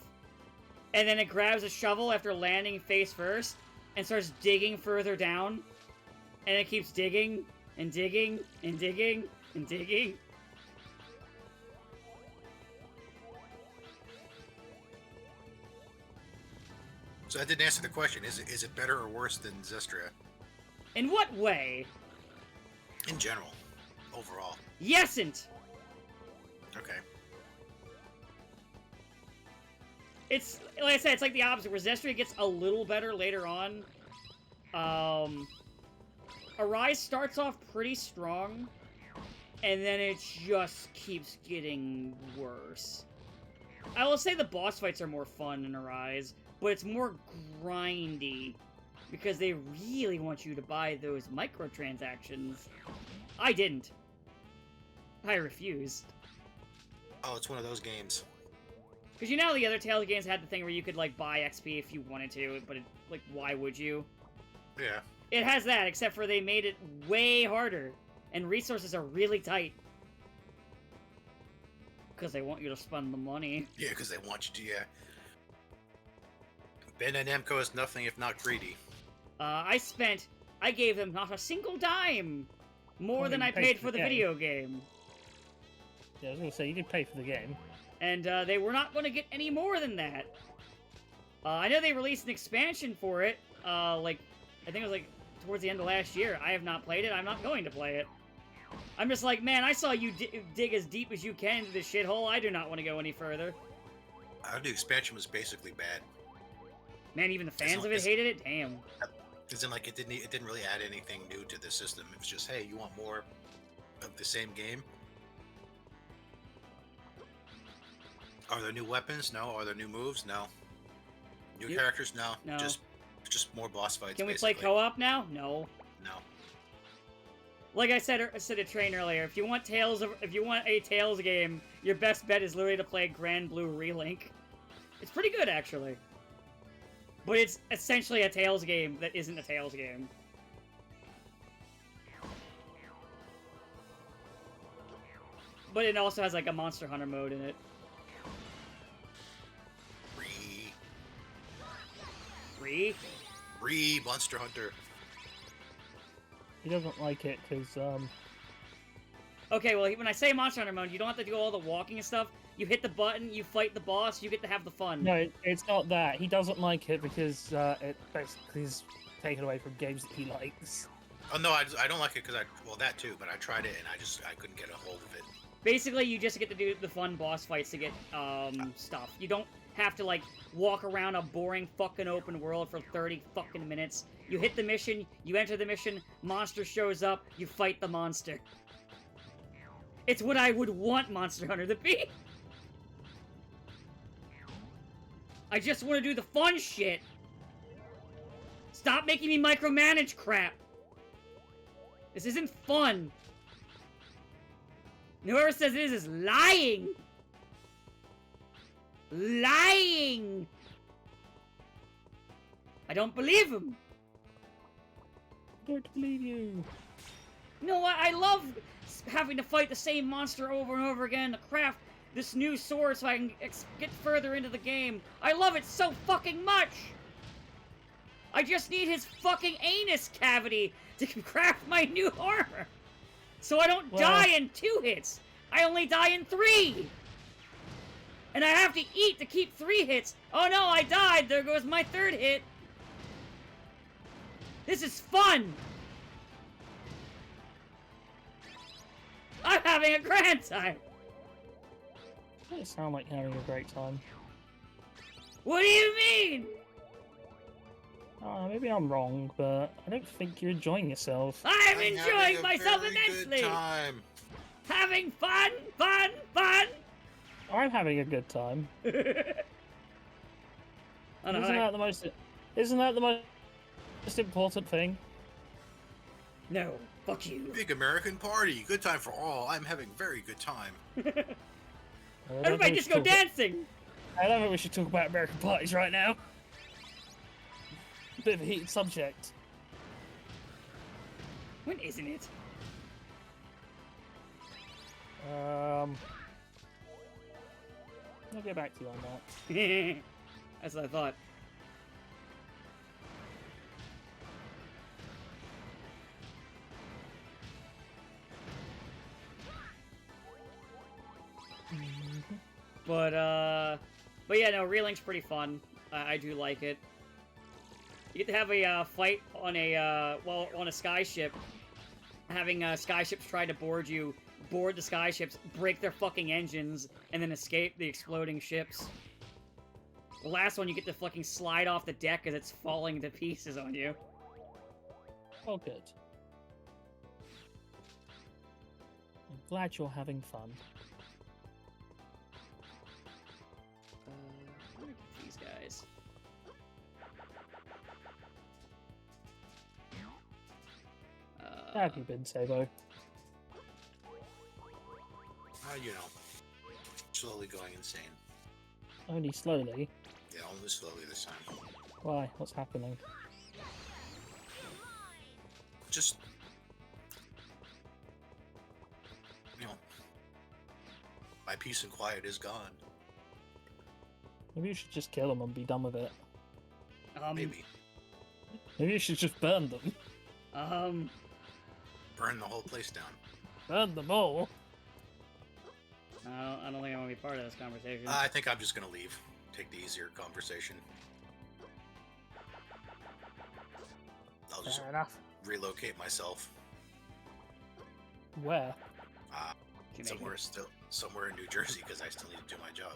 and then it grabs a shovel after landing face first, and starts digging further down, and it keeps digging, and digging, and digging, and digging. So that didn't answer the question. Is it better or worse than Zestria? In what way? In general. Overall. Yesn't! Okay. It's, like I said, it's like the opposite, where Zestria gets a little better later on. Arise starts off pretty strong, and then it just keeps getting worse. I will say the boss fights are more fun in Arise, but it's more grindy, because they really want you to buy those microtransactions. I didn't. I refused. Oh, it's one of those games. Because you know the other Tales games had the thing where you could, like, buy XP if you wanted to, but, like, why would you? Yeah. It has that, except for they made it way harder, and resources are really tight. Because they want you to spend the money. Yeah, because they want you to, yeah. Bandai Namco is nothing if not greedy. I gave them not a single dime more than I paid for the video game. Yeah, I was going to say, you did pay for the game. And they were not going to get any more than that. I know they released an expansion for it, like, I think it was, like, towards the end of last year. I have not played it. I'm not going to play it. I'm just like, man, I saw you dig as deep as you can into this shithole. I do not want to go any further. The expansion was basically bad. Man, even the fans of it hated it? Damn. Because then, like, it didn't really add anything new to the system. It was just, hey, you want more of the same game? Are there new weapons? No. Are there new moves? No. New characters? No. No. Just more boss fights. Can we basically. play co-op now? No. No. Like I said to Train earlier, if you want a Tales game, your best bet is literally to play Grand Blue Relink. It's pretty good, actually. But it's essentially a Tales game that isn't a Tales game. But it also has, like, a Monster Hunter mode in it. Re Monster Hunter. He doesn't like it because, Okay, well, when I say Monster Hunter mode, you don't have to do all the walking and stuff. You hit the button, you fight the boss, you get to have the fun. No, it's not that. He doesn't like it because it basically is taken away from games that he likes. Oh no, I don't like it because well, that too, but I tried it and I couldn't get a hold of it. Basically, you just get to do the fun boss fights to get stuff. You don't have to, like, walk around a boring fucking open world for 30 fucking minutes. You hit the mission, you enter the mission, monster shows up, you fight the monster. It's what I would want Monster Hunter to be. I just want to do the fun shit. Stop making me micromanage crap. This isn't fun. And whoever says it is lying. Lying! I don't believe him! I don't believe you. No, I love having to fight the same monster over and over again to craft this new sword so I can get further into the game. I love it so fucking much! I just need his fucking anus cavity to craft my new armor! So I don't die in 2 hits! I only die in 3! And I have to eat to keep 3 hits. Oh no, I died. There goes my 3rd hit. This is fun. I'm having a grand time. Doesn't sound like having a great time. What do you mean? Maybe I'm wrong, but I don't think you're enjoying yourself. I'm having enjoying a myself very immensely! Good time. Having fun, fun, fun! I'm having a good time. I don't know, Isn't that the most important thing? No, fuck you. Big American party. Good time for all. I'm having very good time. Everybody just go dancing! I don't think we should talk about American parties right now. Bit of a heated subject. When isn't it? I'll get back to you on that. That's what I thought. But yeah, no, Reeling's pretty fun. I do like it. You get to have a fight on a well, on a skyship. Having skyships try to board you, board the skyships, break their fucking engines, and then escape the exploding ships. The last one, you get to fucking slide off the deck as it's falling to pieces on you. Oh, good. I'm glad you're having fun. Where are these guys? How have you been, Sabo? You know, slowly going insane. Only slowly. Yeah, only slowly this time. Why? What's happening? Just, you know, my peace and quiet is gone. Maybe you should just kill them and be done with it. Maybe. Maybe you should just burn them. Burn the whole place down. Burn them all. I don't think I want to be part of this conversation. I think I'm just gonna leave. Take the easier conversation. I'll just Fair enough. relocate myself. Where? Jamaica. Somewhere in New Jersey, because I still need to do my job.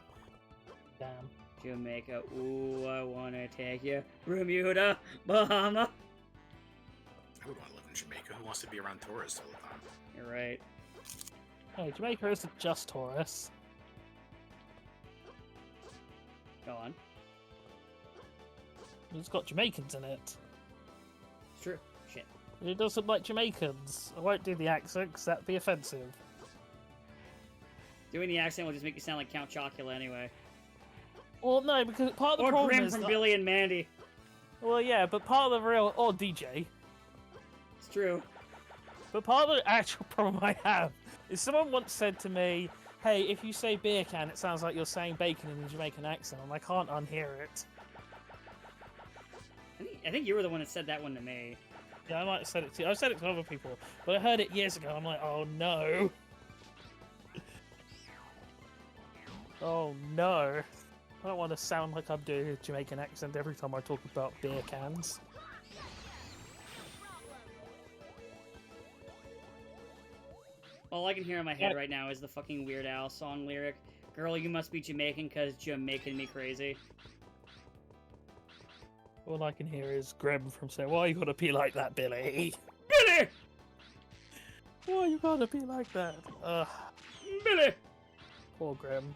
Damn. Jamaica. Ooh, I want to take you. Bermuda, Bahama. I would want to live in Jamaica. Who wants to be around tourists all the time? You're right. Hey, Jamaica isn't just tourists. Go on. It's got Jamaicans in it. It's true. Shit. It doesn't like Jamaicans. I won't do the accent because that'd be offensive. Doing the accent will just make you sound like Count Chocula anyway. Well, no, because part of the Or problem Grim is from that- Billy and Mandy. Well, yeah, but part of the real... Or DJ. It's true. But part of the actual problem I have is someone once said to me, hey, if you say beer can, it sounds like you're saying bacon in a Jamaican accent, and I can't unhear it. I think you were the one that said that one to me. Yeah, I might have said it to you. I've said it to other people, but I heard it years ago. I'm like, oh no. Oh no. I don't want to sound like I'm doing a Jamaican accent every time I talk about beer cans. All I can hear in my head right now is the fucking Weird Al song lyric. Girl, you must be Jamaican because Jamaican me crazy. All I can hear is Grim from saying, why you gotta be like that, Billy? Billy! Why you gotta be like that? Billy! Poor Grim.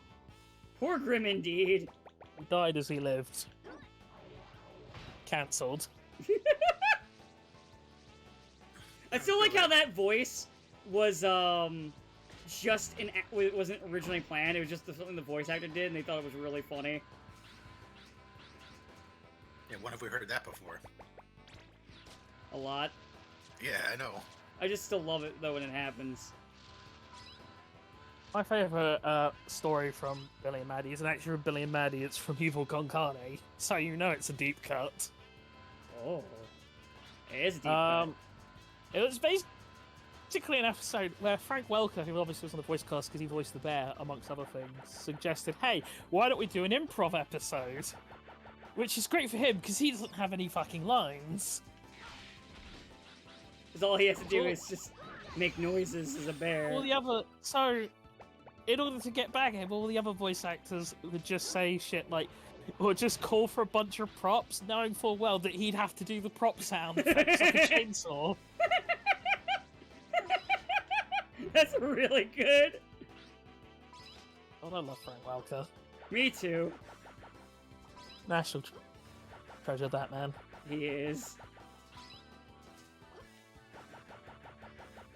Poor Grim indeed. He died as he lived. Cancelled. I still like how that voice was wasn't originally planned. It was just something the voice actor did, and they thought it was really funny. Yeah, when have we heard that before? A lot. Yeah, I know. I just still love it though when it happens. My favourite story from Billy and Maddie isn't actually from Billy and Maddie, it's from Evil Con Carne, so you know it's a deep cut. Oh, it is a deep cut. It was basically an episode where Frank Welker, who obviously was on the voice cast because he voiced the bear, amongst other things, suggested, hey, why don't we do an improv episode? Which is great for him because he doesn't have any fucking lines. Because all he has to do is just make noises as a bear. So, in order to get back at him, all the other voice actors would just say shit like, Or just call for a bunch of props, knowing full well that he'd have to do the prop sound effects like a chainsaw. That's really good. Oh, I love Frank Welker. Me too. National treasure, that man. He is.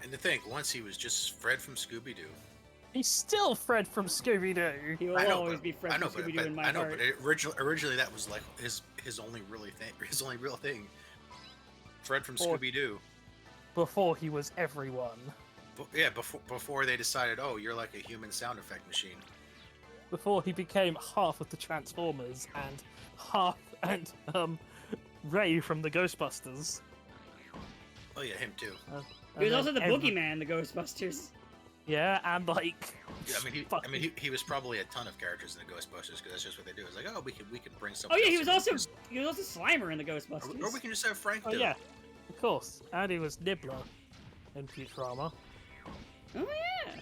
And to think, once he was just Fred from Scooby-Doo. He's still Fred from Scooby-Doo. He will always be Fred from Scooby-Doo in my heart. I know, but originally that was like his only real thing. Fred from Scooby-Doo. Before he was everyone. Yeah, before they decided, oh, you're like a human sound effect machine. Before he became half of the Transformers and Ray from the Ghostbusters. Oh yeah, him too. He was also the boogeyman, the Ghostbusters. Yeah, and like. Yeah, he was probably a ton of characters in the Ghostbusters because that's just what they do. It's like, oh, we can bring some. Oh yeah, he was also Slimer in the Ghostbusters. Or we can just have Frank do. Oh yeah, of course. And he was Nibbler in Futurama. Oh yeah.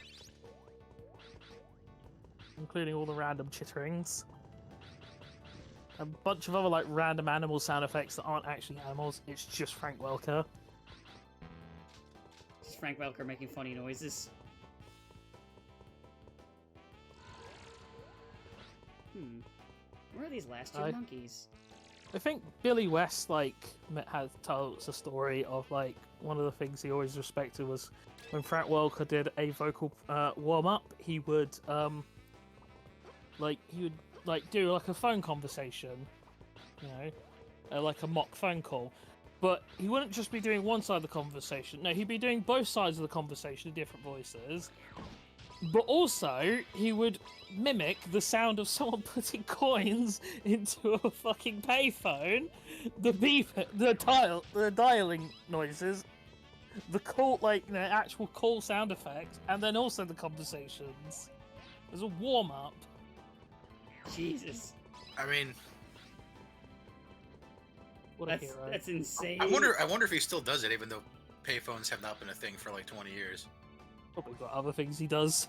Including all the random chitterings. A bunch of other like random animal sound effects that aren't actually animals. It's just Frank Welker. It's Frank Welker making funny noises. Where are these last two monkeys? I think Billy West has tells a story of like one of the things he always respected was when Frank Welker did a vocal warm up, he would do like a phone conversation, you know, like a mock phone call. But he wouldn't just be doing one side of the conversation. No, he'd be doing both sides of the conversation in different voices. But also, he would mimic the sound of someone putting coins into a fucking payphone, the beep, the dialing noises, the call, actual call sound effects, and then also the conversations. There's a warm up. Jesus. I mean, what a hero. That's insane. I wonder if he still does it, even though payphones have not been a thing for like 20 years. Probably got other things he does.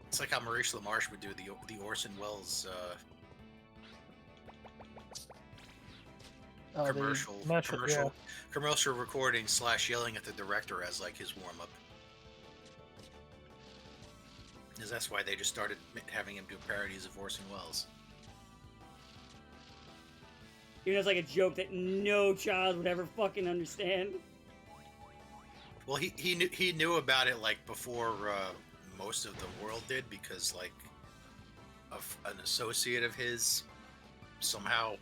It's like how Maurice LaMarche would do the Orson Welles commercial recording / yelling at the director as like his warm up. Because that's why they just started having him do parodies of Orson Welles. You know, it's like a joke that no child would ever fucking understand. Well, he knew about it like before most of the world did, because like an associate of his somehow,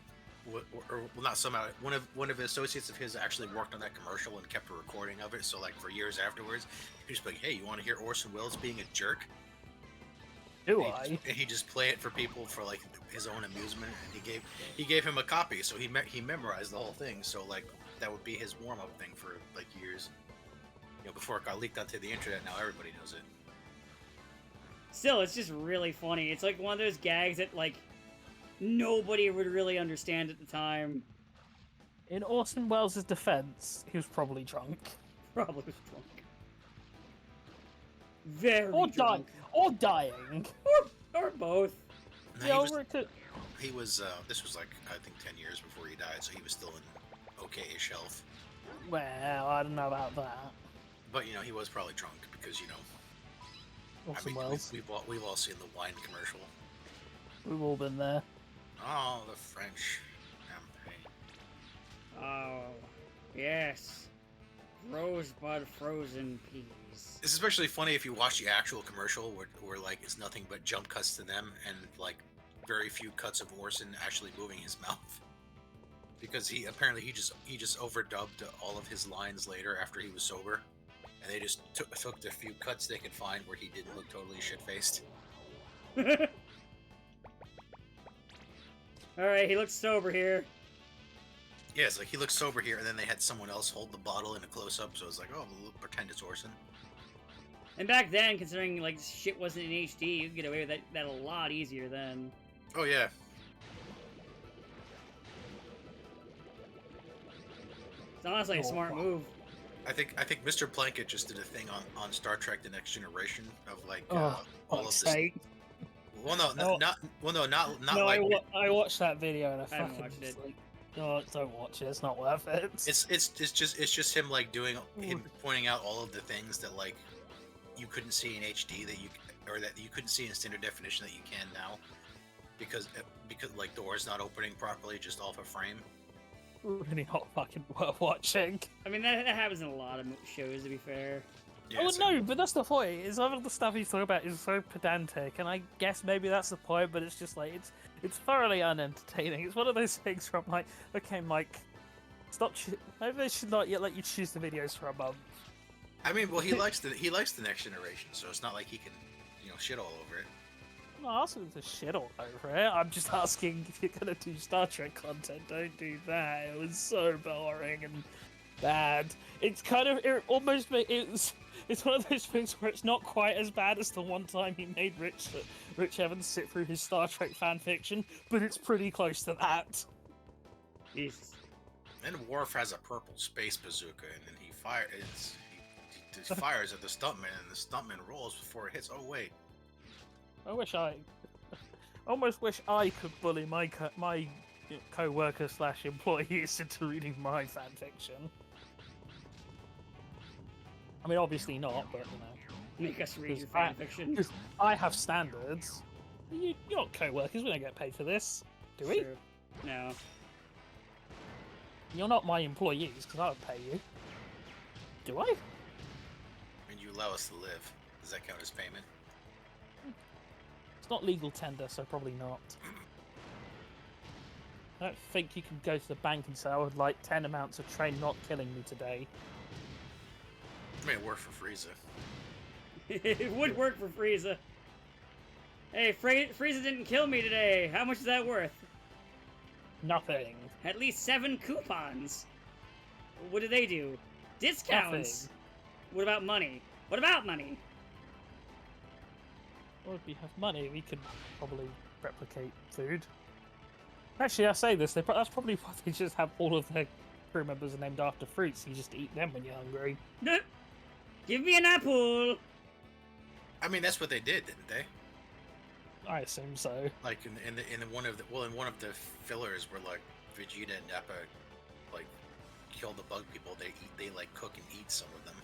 or not somehow, one of the associates of his actually worked on that commercial and kept a recording of it. So like for years afterwards, he was like, "Hey, you want to hear Orson Welles being a jerk?" And he just play it for people for like his own amusement. And he gave him a copy, so he memorized the whole thing. So like that would be his warm up thing for like years. You know, before it got leaked onto the internet, now everybody knows it. Still, it's just really funny. It's like one of those gags that like nobody would really understand at the time. In Orson Welles' defense, he was probably drunk. Probably was drunk. Very drunk. Or dying. Or both. No, he was this was like, I think 10 years before he died, so he was still in okay-ish health. Well, I don't know about that. But, you know, he was probably drunk because, you know, Orson Welles. We've all seen the wine commercial. We've all been there. Oh, the French champagne. Oh, yes. Rosebud frozen peas. It's especially funny if you watch the actual commercial where like it's nothing but jump cuts to them and like very few cuts of Orson actually moving his mouth. Because he just overdubbed all of his lines later after he was sober. And they just took the few cuts they could find where he didn't look totally shit-faced. Alright, he looks sober here. Yeah, it's like he looks sober here, and then they had someone else hold the bottle in a close-up, so it's like, oh, we'll pretend it's Orson. And back then, considering like shit wasn't in HD, you could get away with that a lot easier then. Oh yeah. It's honestly a smart move. I think Mr. Plankett just did a thing on Star Trek: The Next Generation of like all Well, no, Oh. not No, like I watched that video and I haven't fucking watched was it. like, oh, don't watch it. It's not worth it. it's just him like doing him pointing out all of the things that like you couldn't see in HD that you couldn't see in standard definition that you can now because like doors not opening properly just off a frame. really not fucking worth watching. I mean, that happens in a lot of shows, to be fair. Yeah, Oh it's no, but that's the point. Is all of the stuff he's talking about is so pedantic, and I guess maybe that's the point. But it's just like it's thoroughly unentertaining. It's one of those things where I'm like, okay, Mike, stop. Maybe they should not yet let you choose the videos for a month. I mean, well, he likes the next generation, so it's not like he can shit all over it. I'm not asking to shit all over it. I'm just asking if you're gonna do Star Trek content, don't do that. It was so boring and bad. It's kind of it's one of those things where it's not quite as bad as the one time he made Rich Evans sit through his Star Trek fan fiction, but it's pretty close to that. Jesus. Then Worf has a purple space bazooka, and then he fires at the stuntman, and the stuntman rolls before it hits. Oh wait. I almost wish I could bully my co-worker / employees into reading my fan fiction. I mean, obviously not, but Make us read your Because fanfiction. because I have standards. You're not co-workers. We don't get paid for this, do we? True. No. You're not my employees because I don't pay you. Do I? And you allow us to live. Does that count as payment? It's not legal tender, so probably not. I don't think you can go to the bank and say, I would like 10 amounts of train not killing me today. I mean, it worked for Frieza. It would work for Frieza. Hey, Frieza didn't kill me today. How much is that worth? Nothing. At least 7 coupons. What do they do? Discounts. Nothing. What about money? What about money? Well, if we have money, we could probably replicate food. Actually, I say this, that's probably why they just have all of their crew members are named after fruits. You just eat them when you're hungry. No. Give me an apple. I mean, that's what they did, didn't they? I assume so. Like in one of the fillers where like Vegeta and Nappa like kill the bug people, they like cook and eat some of them.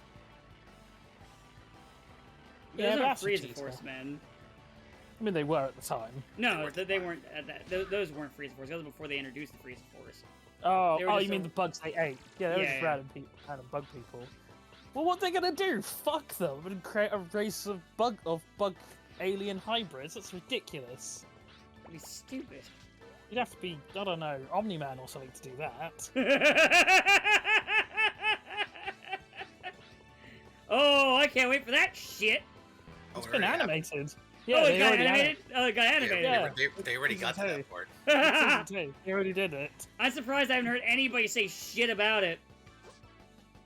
Yeah, Those that's aren't what Frieza it is, Force, man. I mean, they were at the time. No, they weren't at that. Those weren't Frieza Force. That was before they introduced the Frieza Force. Oh, They were you just mean a- the bugs they ate? Yeah, they were Yeah, just yeah. random bug people. Well, what are they gonna do? Fuck them and create a race of bug alien hybrids? That's ridiculous. That'd be stupid. You'd have to be, I don't know, Omni-Man or something to do that. Oh, I can't wait for that shit. Oh, It's it been already happened. animated. Oh, Yeah, it they got already animated. Oh, it got Yeah, animated. Yeah. they already got to Season that part. Season 2. They already did it. I'm surprised I haven't heard anybody say shit about it.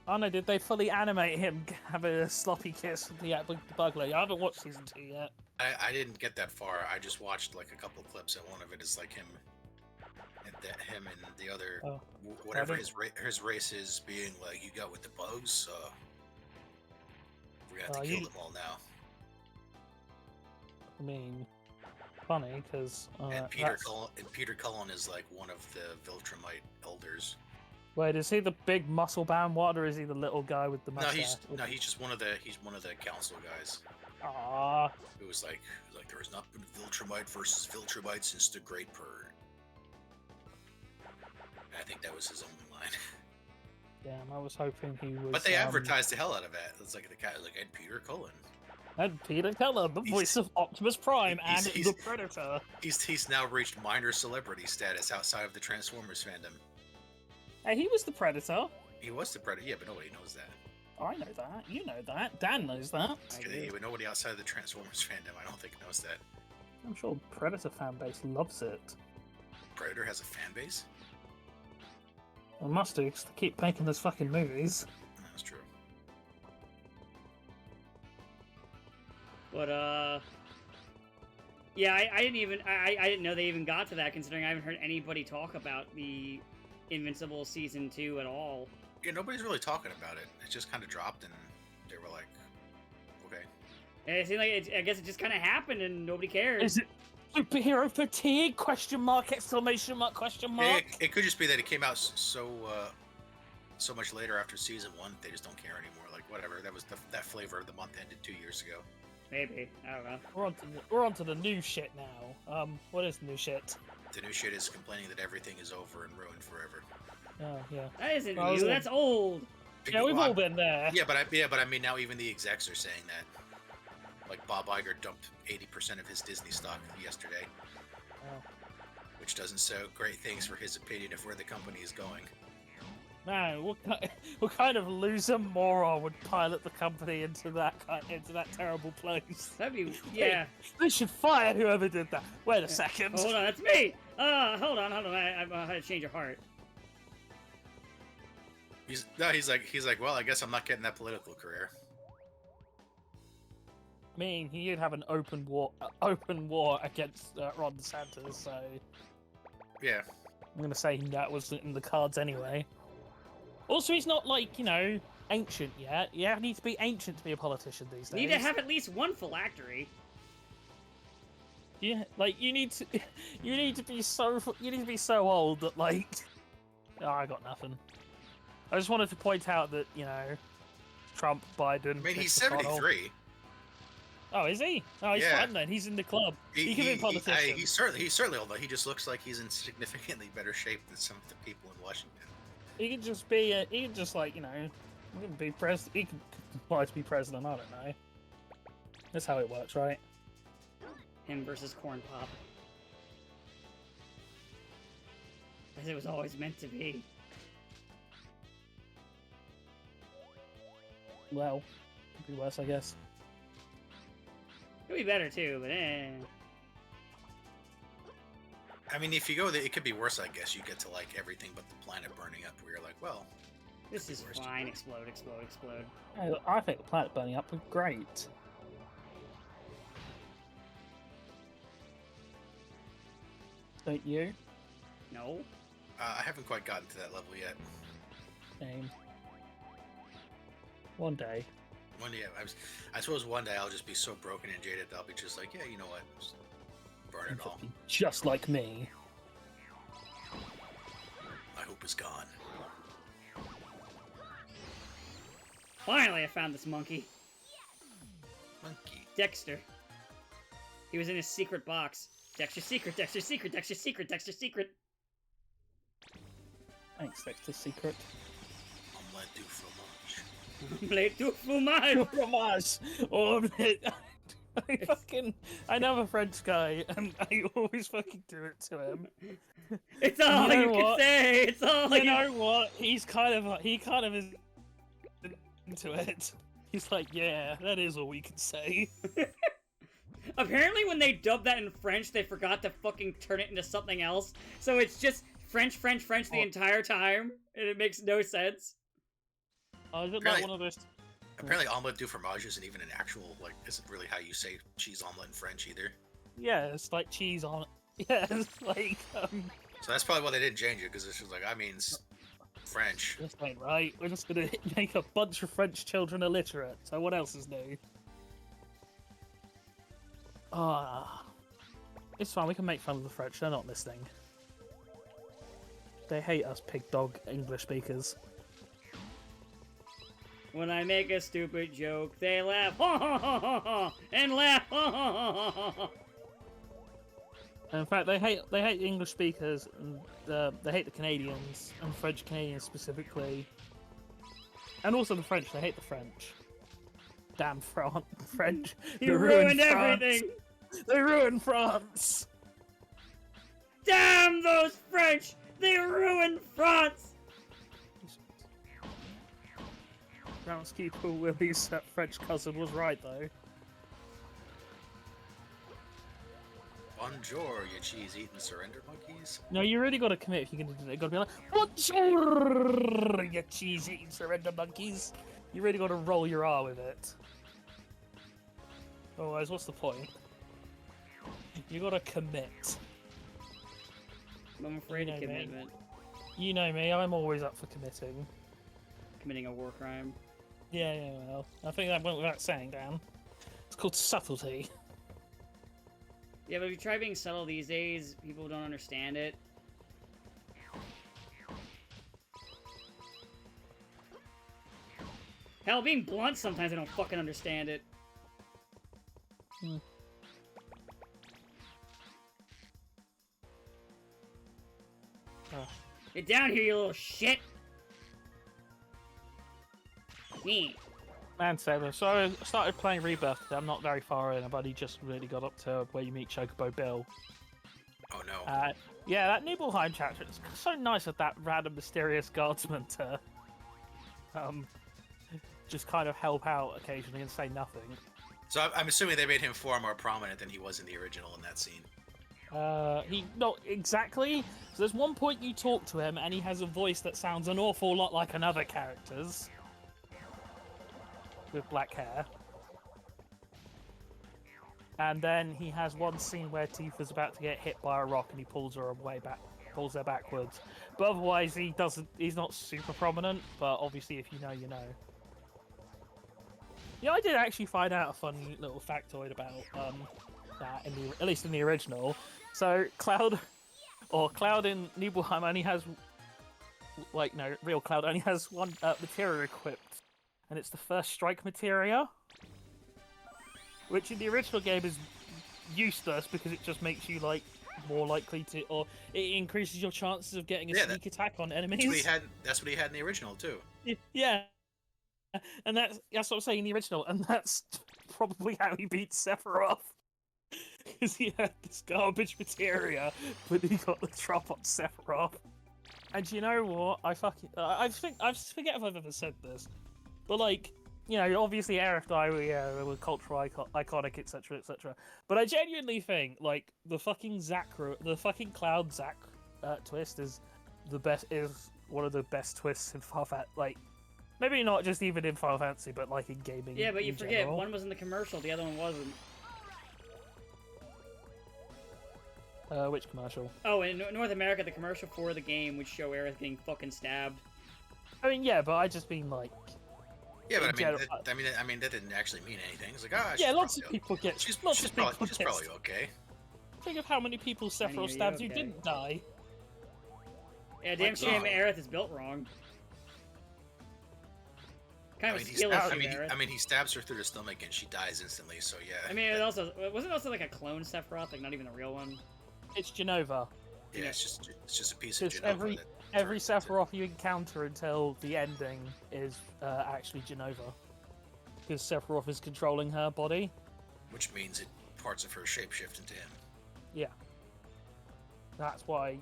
Oh no, did they fully animate him having a sloppy kiss with the bug lady? I haven't watched season 2 yet. I didn't get that far. I just watched like a couple clips, and one of it is like him and the other Oh, whatever I think- his race is being like, you got with the bugs. We're gonna have to you- kill them all now. I mean, funny because And Peter Cullen is like one of the Viltrumite elders. wait, is he the big muscle-bound one, or is he the little guy with the No, mustache? he's just one of the council guys. Ah, It was like there has not been Viltrumite versus Viltrumite since the Great Purge. And I think that was his only line. damn! I was hoping he was. But they advertised the hell out of it. It's like the guy was like, and Peter Cullen. And Peter Keller, the voice of Optimus Prime and he's- the Predator. He's now reached minor celebrity status outside of the Transformers fandom. Hey, he was the Predator. He was the Predator, yeah, but nobody knows that. I know that. You know that. Dan knows that. I Yeah, do. but nobody outside of the Transformers fandom, I don't think, knows that. I'm sure Predator fan base loves it. Predator has a fan base? They must do, 'cause they keep making those fucking movies. That's true. But yeah, I didn't know they even got to that. Considering I haven't heard anybody talk about the Invincible season 2 at all. Yeah, nobody's really talking about it. It just kind of dropped, and they were like, okay. And it seemed like I guess it just kind of happened and nobody cares. Is it superhero fatigue? Question mark! Exclamation mark! Question mark! It could just be that it came out so much later after season 1. They just don't care anymore. Like whatever. That was that flavor of the month ended 2 years ago. Maybe. I don't know. We're on to the new shit now. What is the new shit? The new shit is complaining that everything is over and ruined forever. Oh yeah. That isn't Well, new. That's old. Yeah, we've all been there. Yeah, but I mean now even the execs are saying that. Like Bob Iger dumped 80% of his Disney stock yesterday, which doesn't show great things for his opinion of where the company is going. Man, what kind of loser moron would pilot the company into that terrible place? That'd be yeah. They should fire whoever did that. Wait a second. Hold on, that's me. Hold on. I had to change your heart. He's like, well, I guess I'm not getting that political career. I mean, he'd have an open war against Ron DeSantis, so Yeah. I'm gonna say that was in the cards anyway. Also, he's not like, you know, ancient yet. You need to be ancient to be a politician these days. You need to have at least one phylactery. Yeah, like you need to be so old that like. Oh, I got nothing. I just wanted to point out that, you know, Trump, Biden. I mean, he's Mitch McConnell. 73. Oh, is he? Oh, he's fine then. He's in the club. He can be a politician. He's certainly old, though. He just looks like he's in significantly better shape than some of the people in Washington. He could just be. He could just like, you know, he can be president. He can apply to be president. I don't know. That's how it works, right? Him versus Corn Pop. As it was always meant to be. Well, could be worse, I guess. Could be better too, but I mean, if you go there, it could be worse, I guess. You get to, like, everything but the planet burning up, where you're like, well... This is fine. Explode, explode, explode. I think the planet burning up was great. Don't you? No. I haven't quite gotten to that level yet. Same. One day. One day, I suppose one day I'll just be so broken and jaded that I'll be just like, yeah, you know what? Just burn it all. Just like me. My hope is gone. Finally, I found this monkey. Monkey. Dexter. He was in his secret box. Dexter's secret, Dexter's secret, Dexter's secret, Dexter's secret. Thanks, Dexter's secret. Omelette du fromage. Omelette du fromage. Fromage. Omelette. I know a French guy, and I always fucking do it to him. It's all you can say. It's all you know what? He kind of is into it. He's like, yeah, that is all we can say. Apparently, when they dubbed that in French, they forgot to fucking turn it into something else. So it's just French, French, French the entire time, and it makes no sense. Oh, is it not one of those? Apparently, omelette du fromage isn't even an actual, like, isn't really how you say cheese omelet in French either. Yeah, it's like cheese on it. Yeah, it's like, So that's probably why they didn't change it, because it's just like, I mean, French. This ain't right. We're just gonna make a bunch of French children illiterate. So what else is new? It's fine. We can make fun of the French. They're not listening. They hate us pig dog English speakers. When I make a stupid joke, they laugh, ha ha ha ha ha, and laugh, ha ha ha ha ha. In fact, they hate English speakers, and they hate the Canadians, and French Canadians specifically, and also the French. They hate the French. Damn French! You ruined everything. They ruined France. Damn those French! They ruined France. Groundskeeper Willie's French cousin was right, though. Bonjour, you cheese-eating surrender monkeys. No, you really got to commit if you're going to do it. You got to be like, bonjour, you cheese-eating surrender monkeys. You really got to roll your R with it. Otherwise, what's the point? You got to commit. I'm afraid of commitment. You know me, I'm always up for committing. Committing a war crime. Yeah, well, I think that went without saying, Dan. It's called subtlety. Yeah, but if you try being subtle these days, people don't understand it. Hell, being blunt sometimes I don't fucking understand it. Hmm. Get down here, you little shit! Me. Man, Saber. So I started playing Rebirth today. I'm not very far in. I've only just really got up to where you meet Chocobo Bill. Oh no. Yeah, that Nibelheim chapter. It's so nice of that random mysterious guardsman to just kind of help out occasionally and say nothing. So I'm assuming they made him far more prominent than he was in the original in that scene. He not exactly. So there's one point you talk to him and he has a voice that sounds an awful lot like another character's with black hair. And then he has one scene where Tifa's about to get hit by a rock and he pulls her backwards. But otherwise he's not super prominent, but obviously if you know, you know. Yeah, I did actually find out a funny little factoid about that at least in the original. So Cloud in Nibelheim only has real Cloud only has one materia equipped, and it's the first strike materia, which in the original game is useless because it just makes you more likely to, or it increases your chances of getting a sneak attack on enemies. That's what he had in the original too. Yeah. And that's what I'm saying in the original, and that's probably how he beat Sephiroth. Because he had this garbage materia, but he got the drop on Sephiroth. And you know what? I forget if I've ever said this, but obviously Aerith Diary were cultural iconic, etc., etc. But I genuinely think the fucking Cloud Zack twist is one of the best twists in Final Fantasy. Maybe not just even in Final Fantasy, but in gaming. Yeah, but you forget, general. one was in the commercial, the other one wasn't. Which commercial? Oh, in North America, the commercial for the game would show Aerith getting fucking stabbed. I mean, yeah, but I just mean Yeah, but I mean that didn't actually mean anything. It's like, yeah, lots of people get. She's probably okay. Think of how many people Sephiroth stabs who didn't die. Yeah, damn shame Aerith is built wrong. Kind of a skill issue, Aerith. I mean, he stabs her through the stomach and she dies instantly. So yeah. I mean, wasn't also like a clone Sephiroth, not even the real one. It's Genova. Yeah, it's just a piece of Genova. Every Sephiroth you encounter until the ending is actually Genova, because Sephiroth is controlling her body. Which means parts of her shapeshift into him. Yeah. That's why,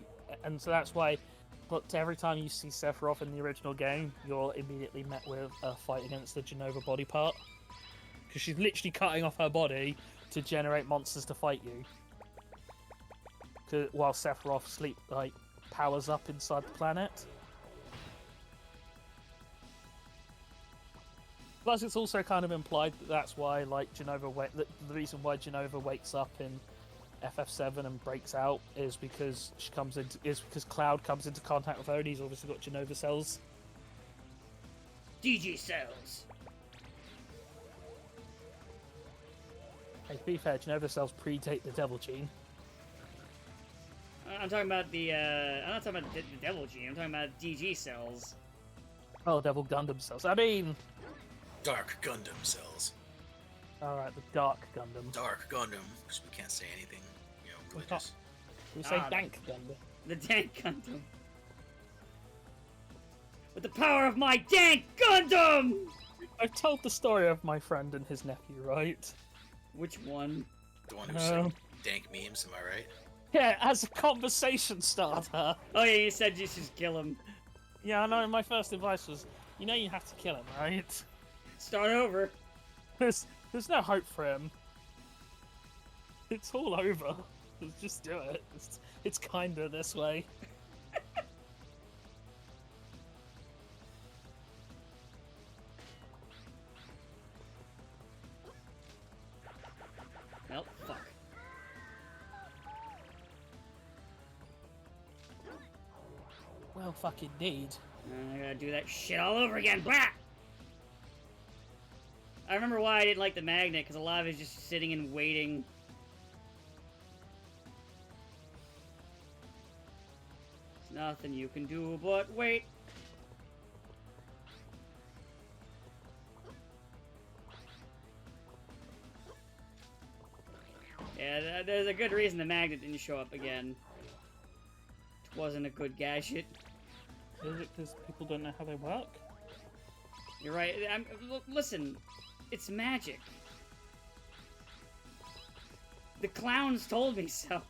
but every time you see Sephiroth in the original game, you're immediately met with a fight against the Genova body part, because she's literally cutting off her body to generate monsters to fight you. While Sephiroth powers up inside the planet. Plus, it's also kind of implied that that's why, the reason why Genova wakes up in FF7 and breaks out is because Cloud comes into contact with her, and he's obviously got Genova cells. DG cells. Hey, to be fair, Genova cells predate the Devil Gene. I'm talking about I'm not talking about the Devil Gene. I'm talking about DG cells. Oh, Devil Gundam cells. I mean, Dark Gundam cells. All right, the Dark Gundam. Dark Gundam, because we can't say anything, religious. We say Dank Gundam. The Dank Gundam. With the power of my Dank Gundam! I've told the story of my friend and his nephew, right? Which one? The one who said dank memes, am I right? Yeah, as a conversation starter. Oh yeah, you said you should kill him. Yeah, I know, my first advice was, you have to kill him, right? Start over. There's no hope for him. It's all over. Just do it. It's kinda this way. Well, fuck. Well, fuck indeed. I gotta do that shit all over again. Blah! I remember why I didn't like the magnet, because a lot of it is just sitting and waiting. There's nothing you can do but wait. Yeah, there's a good reason the magnet didn't show up again. It wasn't a good gadget. Is it because people don't know how they work? You're right. Listen, it's magic. The clowns told me so.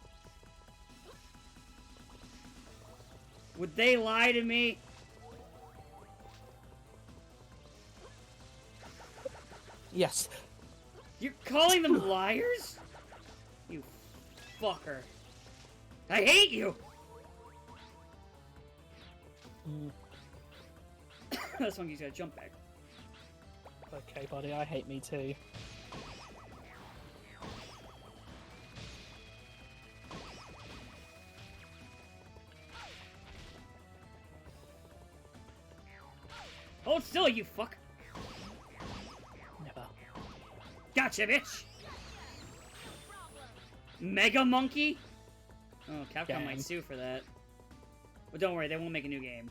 Would they lie to me? Yes. You're calling them liars? You fucker. I hate you! This monkey's got a jump back. Okay, buddy, I hate me too. Hold still, you fuck! Never. Gotcha, bitch! Mega Monkey? Oh, Capcom Damn. might sue for that. But don't worry, they won't make a new game.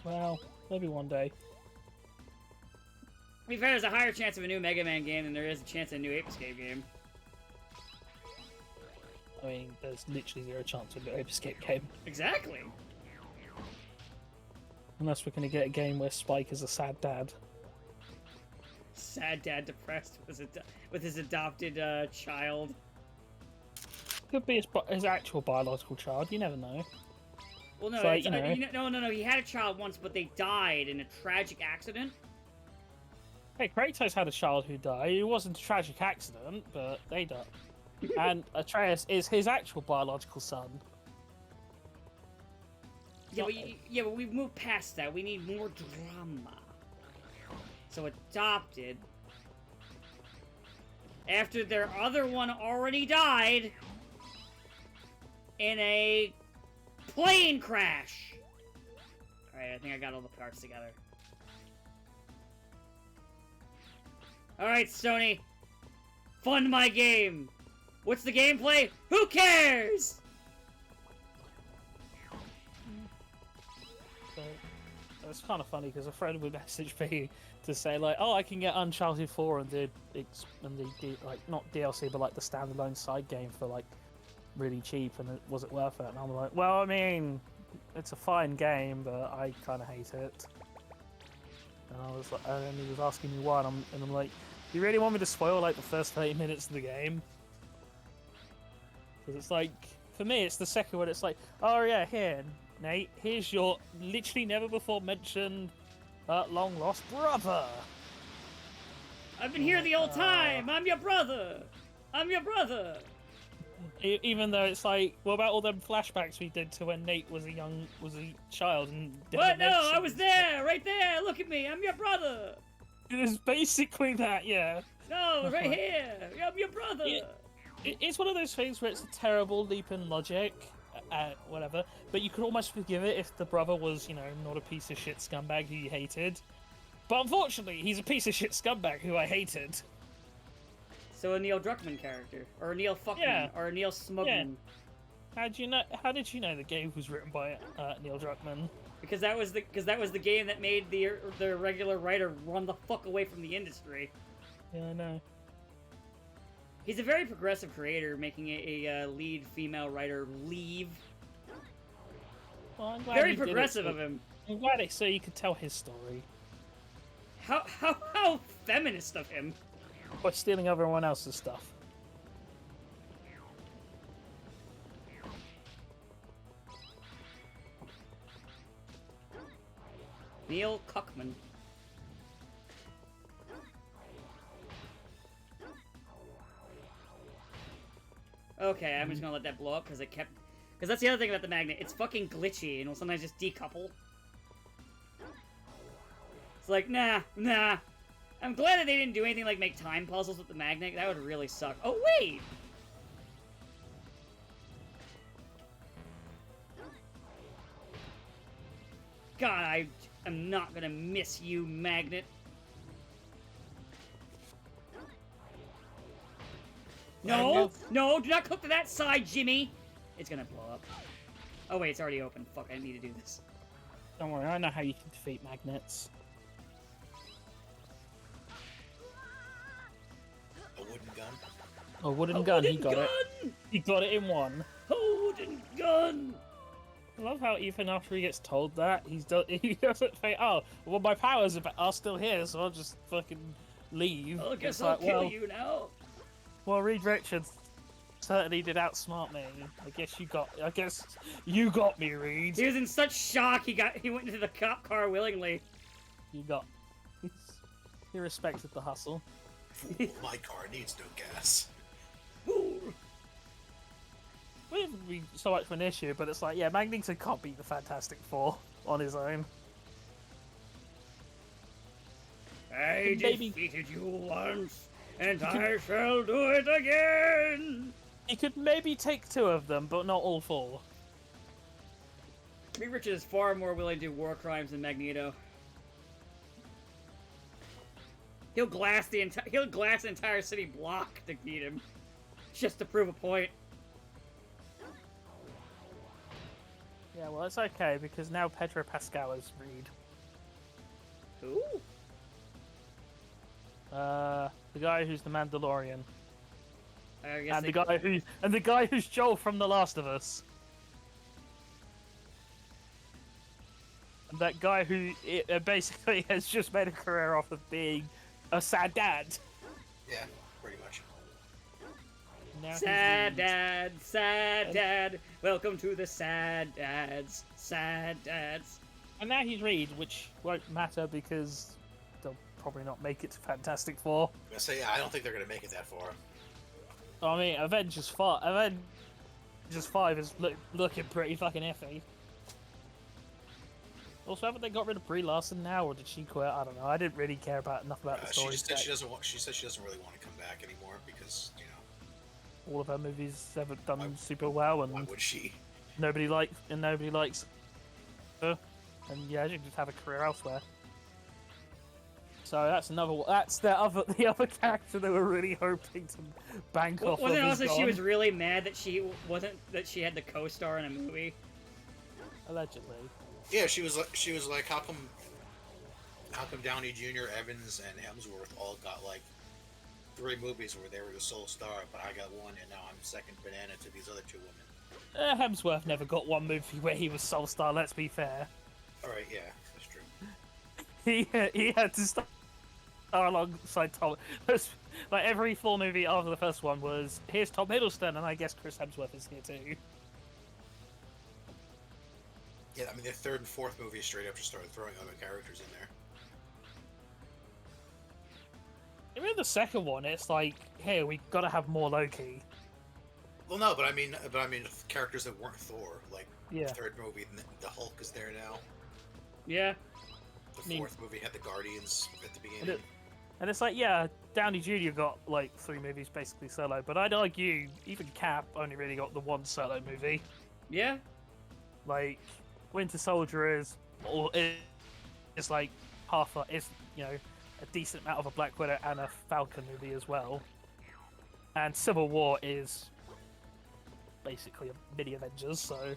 Well, maybe one day. To be fair, there's a higher chance of a new Mega Man game than there is a chance of a new Ape Escape game. I mean, there's literally zero chance of an Ape Escape game. Exactly! Unless we're going to get a game where Spike is a sad dad. Sad dad depressed with his adopted child. Could be his actual biological child, you never know. Well, no, It's like, no. He had a child once, but they died in a tragic accident. Hey, Kratos had a child who died. It wasn't a tragic accident, but they died. And Atreus is his actual biological son. Yeah, but we've moved past that. We need more drama. So adopted. After their other one already died in a plane crash. Alright, I think I got all the parts together. Alright, Sony. Fund my game. What's the gameplay? Who cares? So, it's kind of funny because a friend would message me to say like, "Oh, I can get Uncharted 4 and the like not DLC but like the standalone side game for like really cheap, and was it worth it?" And I'm like, "Well, I mean, it's a fine game, but I kind of hate it." And I was like, and he was asking me why, and I'm like, "You really want me to spoil like the first 30 minutes of the game?" Because it's like, for me, it's the second one. It's like, "Oh yeah, here, Nate, here's your literally never before mentioned long lost brother. I've been here the whole time. I'm your brother. I'm your brother." Even though it's like, what about all them flashbacks we did to when Nate was a child and What? No, I was there, right there. Look at me. I'm your brother. It is basically that, yeah. No, right here. I'm your brother. It's one of those things where it's a terrible leap in logic, whatever. But you could almost forgive it if the brother was, not a piece of shit scumbag who you hated. But unfortunately, he's a piece of shit scumbag who I hated. So a Neil Druckmann character, or a Neil Fuckman, Yeah. or a Neil Smugman. Yeah. How did you know the game was written by Neil Druckmann? Because that was the game that made the regular writer run the fuck away from the industry. Yeah, I know. He's a very progressive creator, making a lead female writer leave. Well, I'm glad Very he did it, progressive so- of him. I'm glad it so you could tell his story How feminist of him. by stealing everyone else's stuff. Neil Cuckman. Okay, I'm just gonna let that blow up because that's the other thing about the magnet. It's fucking glitchy and will sometimes just decouple. It's like, nah. I'm glad that they didn't do anything like make time puzzles with the magnet. That would really suck. Oh, wait! God, I'm not gonna miss you, Magnet. No! No, do not click to that side, Jimmy! It's gonna blow up. Oh wait, it's already open. Fuck, I need to do this. Don't worry, I know how you can defeat magnets. A wooden gun. A wooden A gun, he wooden got it. gun! He got it in one. A wooden gun! I love how even after he gets told that, he doesn't think, oh, well, my powers are still here, so I'll just fucking leave. Well, I guess It's I'll like, kill well, you now. Well, Reed Richards certainly did outsmart me. I guess you got me, Reed. He was in such shock, he went into the cop car willingly. He respected the hustle. Fool, my car needs no gas. Ooh. Wouldn't be so much of an issue, but it's like, yeah, Magneto can't beat the Fantastic Four on his own. I Maybe- defeated you once, and I shall do it again! He could maybe take two of them, but not all four. Reed Richards is far more willing to do war crimes than Magneto. He'll glass the entire city block to beat him, just to prove a point. Yeah, well, it's okay, because now Pedro Pascal is Reed. Who? The guy who's the Mandalorian. I guess And they- the guy who's Joel from The Last of Us. And that guy who basically has just made a career off of being a sad dad. Yeah, pretty much. Now he's Sad Reed. dad, sad dad. Welcome to the sad dads, sad dads. And now he's Reed, which won't matter because they'll probably not make it to Fantastic Four. I'm gonna say, I don't think they're gonna make it that far. I mean, Avengers 5 is looking pretty fucking iffy. Also, haven't they got rid of Brie Larson now, or did she quit? I don't know. I didn't really care enough about the She story. just said she doesn't want. She said she doesn't really want to come back anymore because All of her movies haven't done super well, why and would she? nobody likes her. And yeah, she can just have a career elsewhere. So that's the other character they were really hoping to bank off. Wasn't it of also is she gone, was really mad that she had the co-star in a movie? allegedly. Yeah, she was like, how come Downey Jr., Evans, and Hemsworth all got like 3 movies where they were the sole star, but I got one, and now I'm second banana to these other 2 women. Hemsworth never got one movie where he was sole star. Let's be fair. All right, yeah, that's true. He had to star alongside Tom. Like every Thor movie after the first one was, here's Tom Hiddleston, and I guess Chris Hemsworth is here too. Yeah, I mean, their 3rd and 4th movies straight up just started throwing other characters in there. Even the second one, it's like, hey, we gotta have more Loki. Well, no, but I mean characters that weren't Thor. Like Yeah. the 3rd movie, the Hulk is there now. Yeah. The mean- 4th movie had the Guardians at the And, beginning. and it's like, yeah, Downey Jr. got like 3 movies basically solo, but I'd argue even Cap only really got the 1 solo movie. Yeah. Like Winter Soldier is like a decent amount of a Black Widow and a Falcon movie as well. And Civil War is basically a mini Avengers, so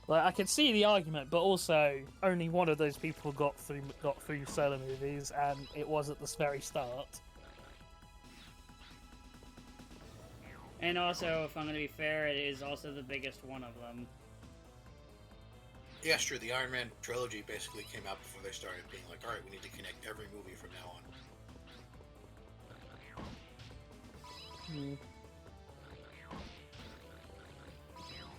like I can see the argument, but also only one of those people got through solo movies, and it was at the very start. And also, if I'm gonna be fair, it is also the biggest one of them. Yeah, sure. The Iron Man trilogy basically came out before they started being like, all right, we need to connect every movie from now on.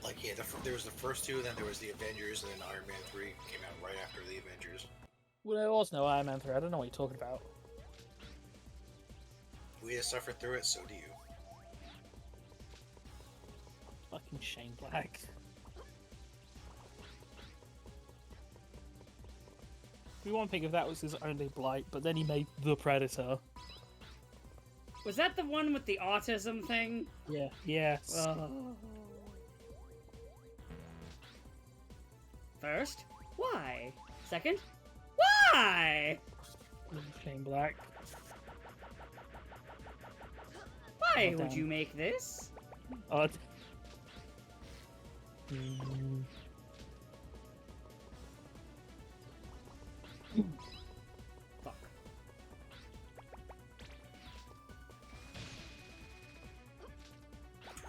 Like, yeah, there was the first 2, then there was the Avengers, and then Iron Man 3 came out right after the Avengers. Well, there was no Iron Man 3. I don't know what you're talking about. We have suffered through it, so do you. Fucking Shane Black. We won't think if that was his only blight, but then he made The Predator. Was that the one with the autism thing? Yeah. Yes. First, why? Second? Why? Plain black. Why Oh, would damn. you make this? Odd. Fuck.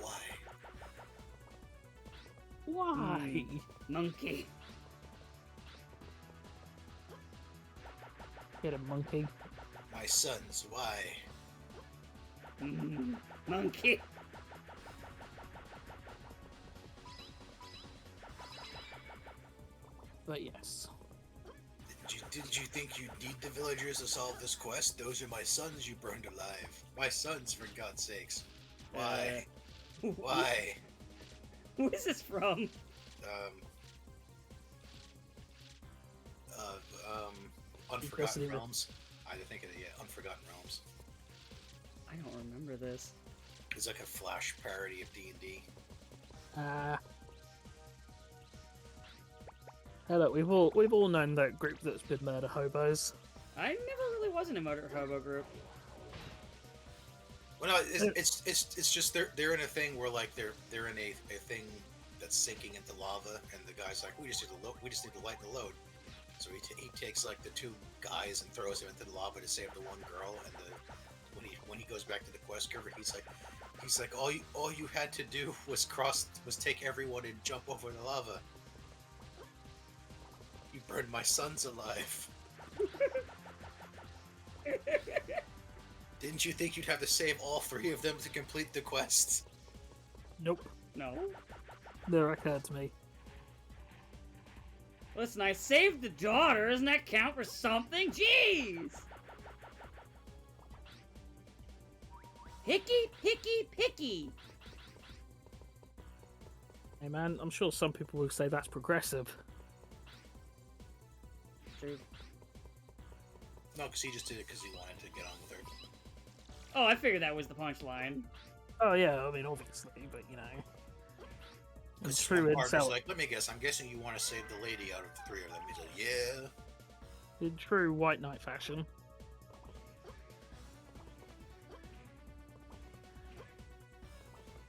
Why? Why? Monkey. Get a monkey. My sons, why? Monkey. But yes. Did you think you need the villagers to solve this quest? Those are my sons you burned alive. My sons, for God's sakes. Why? Why? Who is this from? Unforgotten Resident Evil. Realms. I think of it, yeah, Unforgotten Realms. I don't remember this. It's like a Flash parody of D&D. Hey, look, we've all known that group that's been murder hobos. I never really was in a motor hobo group. Well, no, it's just they're in a thing where like they're in a thing that's sinking into lava, and the guy's like, we just need to lighten the load. So he takes like the two guys and throws them into the lava to save the one girl, and when he goes back to the quest giver, he's like all you had to do was take everyone and jump over the lava. You burned my sons alive. Didn't you think you'd have to save all three of them to complete the quest? Nope. No. Never occurred to me. Listen, I saved the daughter. Doesn't that count for something? Jeez! Picky, picky, picky. Hey man, I'm sure some people will say that's progressive. True. No, because he just did it because he wanted to get on with her. Oh, I figured that was the punchline. Oh yeah, I mean obviously, but you know. It's true in Parker's self. like, let me guess, I'm guessing you want to save the lady out of the three of them. He's like, yeah. In true White Knight fashion.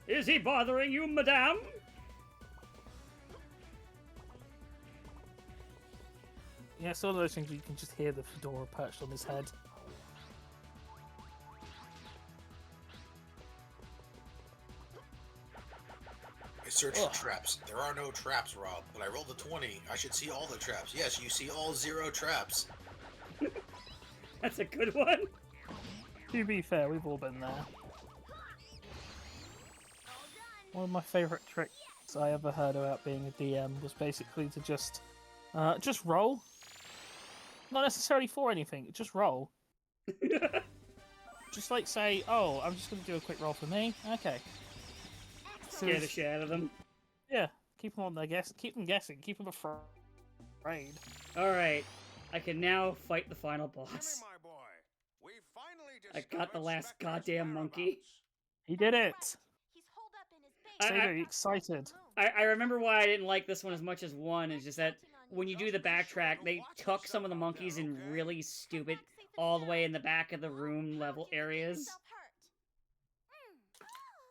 Is he bothering you, madame? Yeah, it's one of those things where you can just hear the fedora perched on his head. I searched for traps. There are no traps, Rob, but I rolled a 20. I should see all the traps. Yes, you see all 0 traps. That's a good one. To be fair, we've all been there. One of my favourite tricks I ever heard about being a DM was basically to just roll. Not necessarily for anything, just roll. Just like say, oh, I'm just going to do a quick roll for me. Okay. Scare the shit out of them. Yeah, keep them on their guess. Keep them guessing. Keep them afraid. Alright. I can now fight the final boss. My boy, we finally I got the last Spector's goddamn monkey. whereabouts. He did it! He's holed up in his base. Saber, you excited? I remember why I didn't like this one as much as one, is just that when you do the backtrack, they tuck some of the monkeys in really stupid, all the way in the back of the room level areas.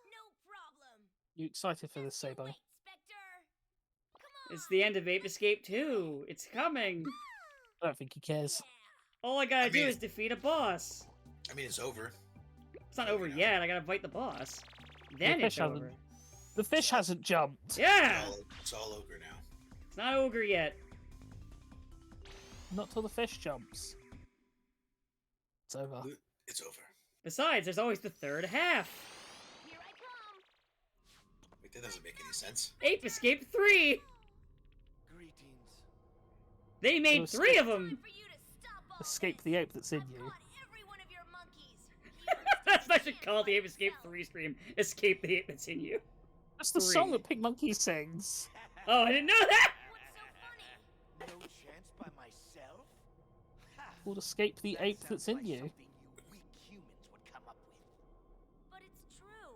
No problem. You excited for this, Saber? Wait, Spector. Come It's the end of Ape Escape 2. It's coming. I don't think he cares. All I gotta I mean- do is defeat a boss. I mean, it's over. It's not over yet. I gotta fight the boss. Then The it's fish hasn't- over. The fish hasn't jumped. Yeah! It's all ogre now. It's not ogre yet. Not till the fish jumps. It's over. It's over. Besides, there's always the third half. Here I come. Wait, that doesn't make any sense. Ape Escape 3! Greetings. They made Well, 3 of Time them! for you to stop all Escape this. the ape that's in I've you. caught every one of your monkeys. That's what I should call the Ape Escape 3 stream. Escape the Ape that's in you. That's the 3. song that Pink Monkey sings. Oh, I didn't know that! What's so funny? No chance by myself? Ha! Called Escape the That Ape sounds That's in like You. something you weak humans would come up with. But it's true.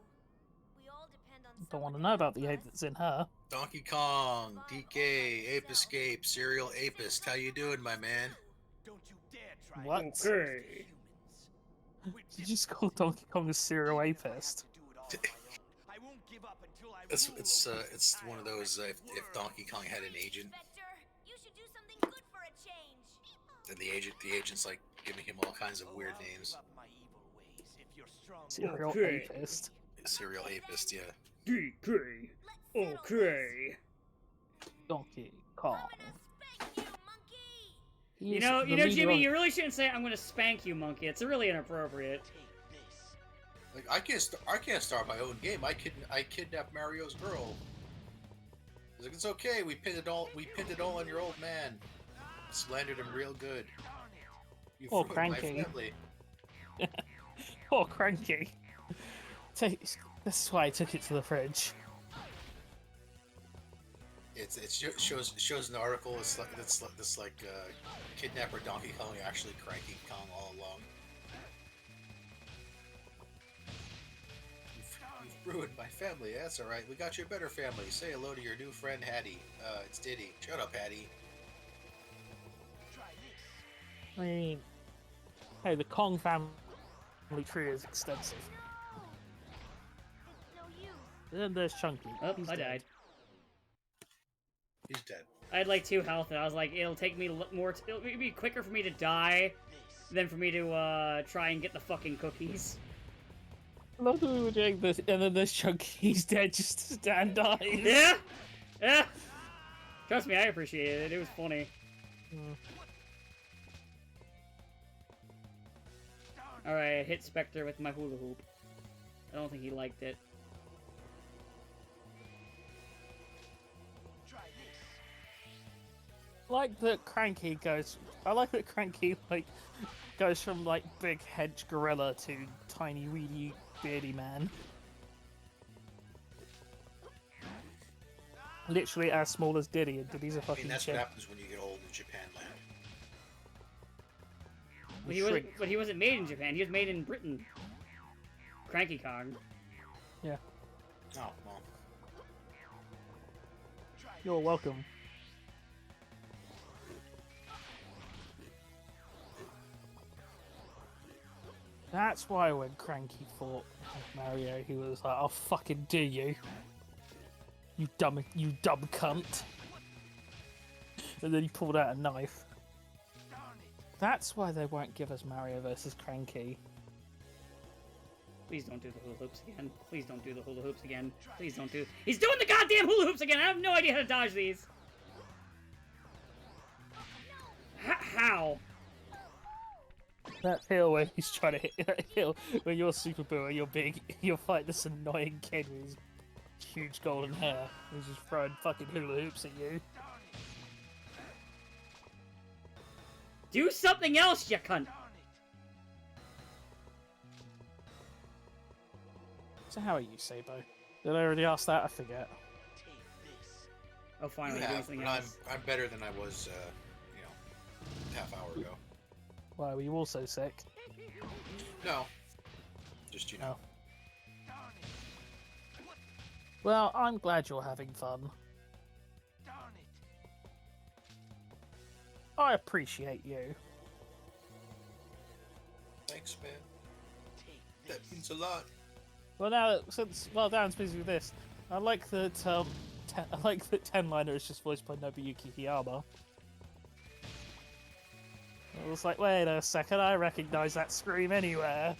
We all depend on don't want to know about the ape that's in her. Donkey Kong, DK, Ape Escape, Serial Apist. How you doing, my man? Don't you dare try What? this, Okay. humans. Did you just call Donkey Kong a serial apist? I won't give up until I It's one of those. If Donkey Kong had an agent, Spector, you should do something good for a change. then the agent's like giving him all kinds of weird names. Serial Okay. apist. Serial Apist, yeah. DK. Let's settle Okay. Donkey Kong. I'm gonna spank you, monkey. He You is know, the leader Jimmy, of- you really shouldn't say "I'm gonna spank you, monkey." It's really inappropriate. Like I can't start my own game. I kidnapped Mario's girl. He's like, it's okay. We pinned it all on your old man. Slandered him real good. You Oh, ruined my cranky. family. Oh, cranky. This is why I took it to the fridge. Shows an article. It's like kidnapper Donkey Kong actually Cranky Kong all along. You've ruined my family. That's all right. We got you a better family. Say hello to your new friend Hattie. It's Diddy. Shut up, Hattie. I mean, hey, the Kong family tree is extensive. No use. And then there's Chunky. Oh, He's I dead. died. He's dead. I had like 2 health, and I was like, it'll take me it'll be quicker for me to die than for me to try and get the fucking cookies. I love that we were doing this, and then there's Chunky. He's dead just as Dan dies. Yeah, yeah. Trust me, I appreciate it. It was funny. Mm. All right, I hit Spector with my hula hoop. I don't think he liked it. I like that Cranky goes. I like that Cranky goes from like big hedge gorilla to tiny weedy beardy man. Literally as small as Diddy, and Diddy's a I fucking mean, that's chip. what happens when you get old in Japan land. But he wasn't made in Japan. He was made in Britain. Cranky Kong. Yeah, Oh well. you're welcome. That's why when Cranky fought Mario, he was like, "I'll fucking do you, you dumb cunt," and then he pulled out a knife. That's why they won't give us Mario versus Cranky. Please don't do the hula hoops again. Please don't do the hula hoops again. Please don't do. He's doing the goddamn hula hoops again. I have no idea how to dodge these. How? That hill where he's trying to hit that hill when you're Super Boo and you're big, you're fighting this annoying kid with his huge golden hair who's just throwing fucking hula hoops at you. Do something else, you cunt. So how are you, Sabo? Did I already ask that? I forget. Oh, finally, You doing have, something but else. I'm better than I was, half hour ago. Why, were you also sick? No, just Oh. Well, I'm glad you're having fun. I appreciate you. Thanks, man. That means a lot. Well, now while Dan's busy with this, I like that I like that Tenliner is just voiced by Nobuyuki Hiyama. I was like, wait a second, I recognize that scream anywhere.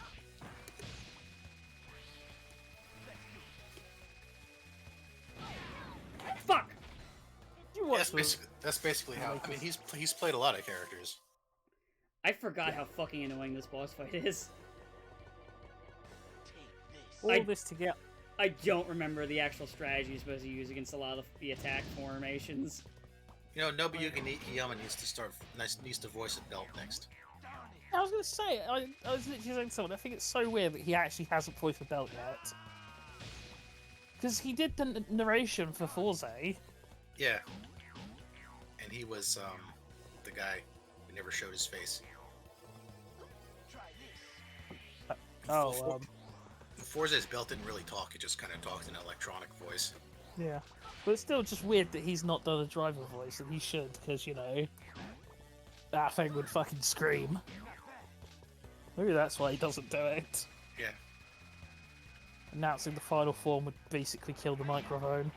Fuck! You watch That's basically how. I mean, he's played a lot of characters. I forgot how fucking annoying this boss fight is. all I- this to get. I don't remember the actual strategy you're supposed to use against a lot of the attack formations. You know, Nobuyuki Hiyama needs to voice a belt next. I was gonna say, I was literally saying to someone, I think it's so weird that he actually hasn't voiced the belt yet. Because he did the narration for Forza. Yeah. And he was the guy who never showed his face. Oh, Forza's belt didn't really talk. It just kind of talked in an electronic voice. Yeah. But it's still just weird that he's not done a driver voice, and he should, because, you know, that thing would fucking scream. Maybe that's why he doesn't do it. Yeah. Announcing the final form would basically kill the microphone.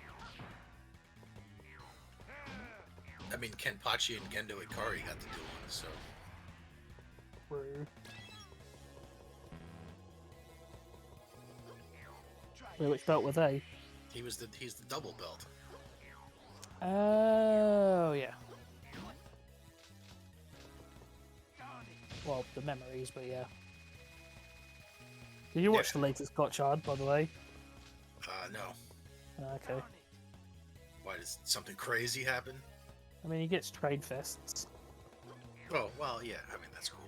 I mean, Kenpachi and Gendo Ikari got to do one, so... True. Wait, which belt were they? He's the double belt. Oh, yeah. Well, the memories, but yeah. Did you watch the latest Gotchard, by the way? No. Okay. Why, does something crazy happen? I mean, he gets trade fists. Oh, well, yeah, I mean, that's cool.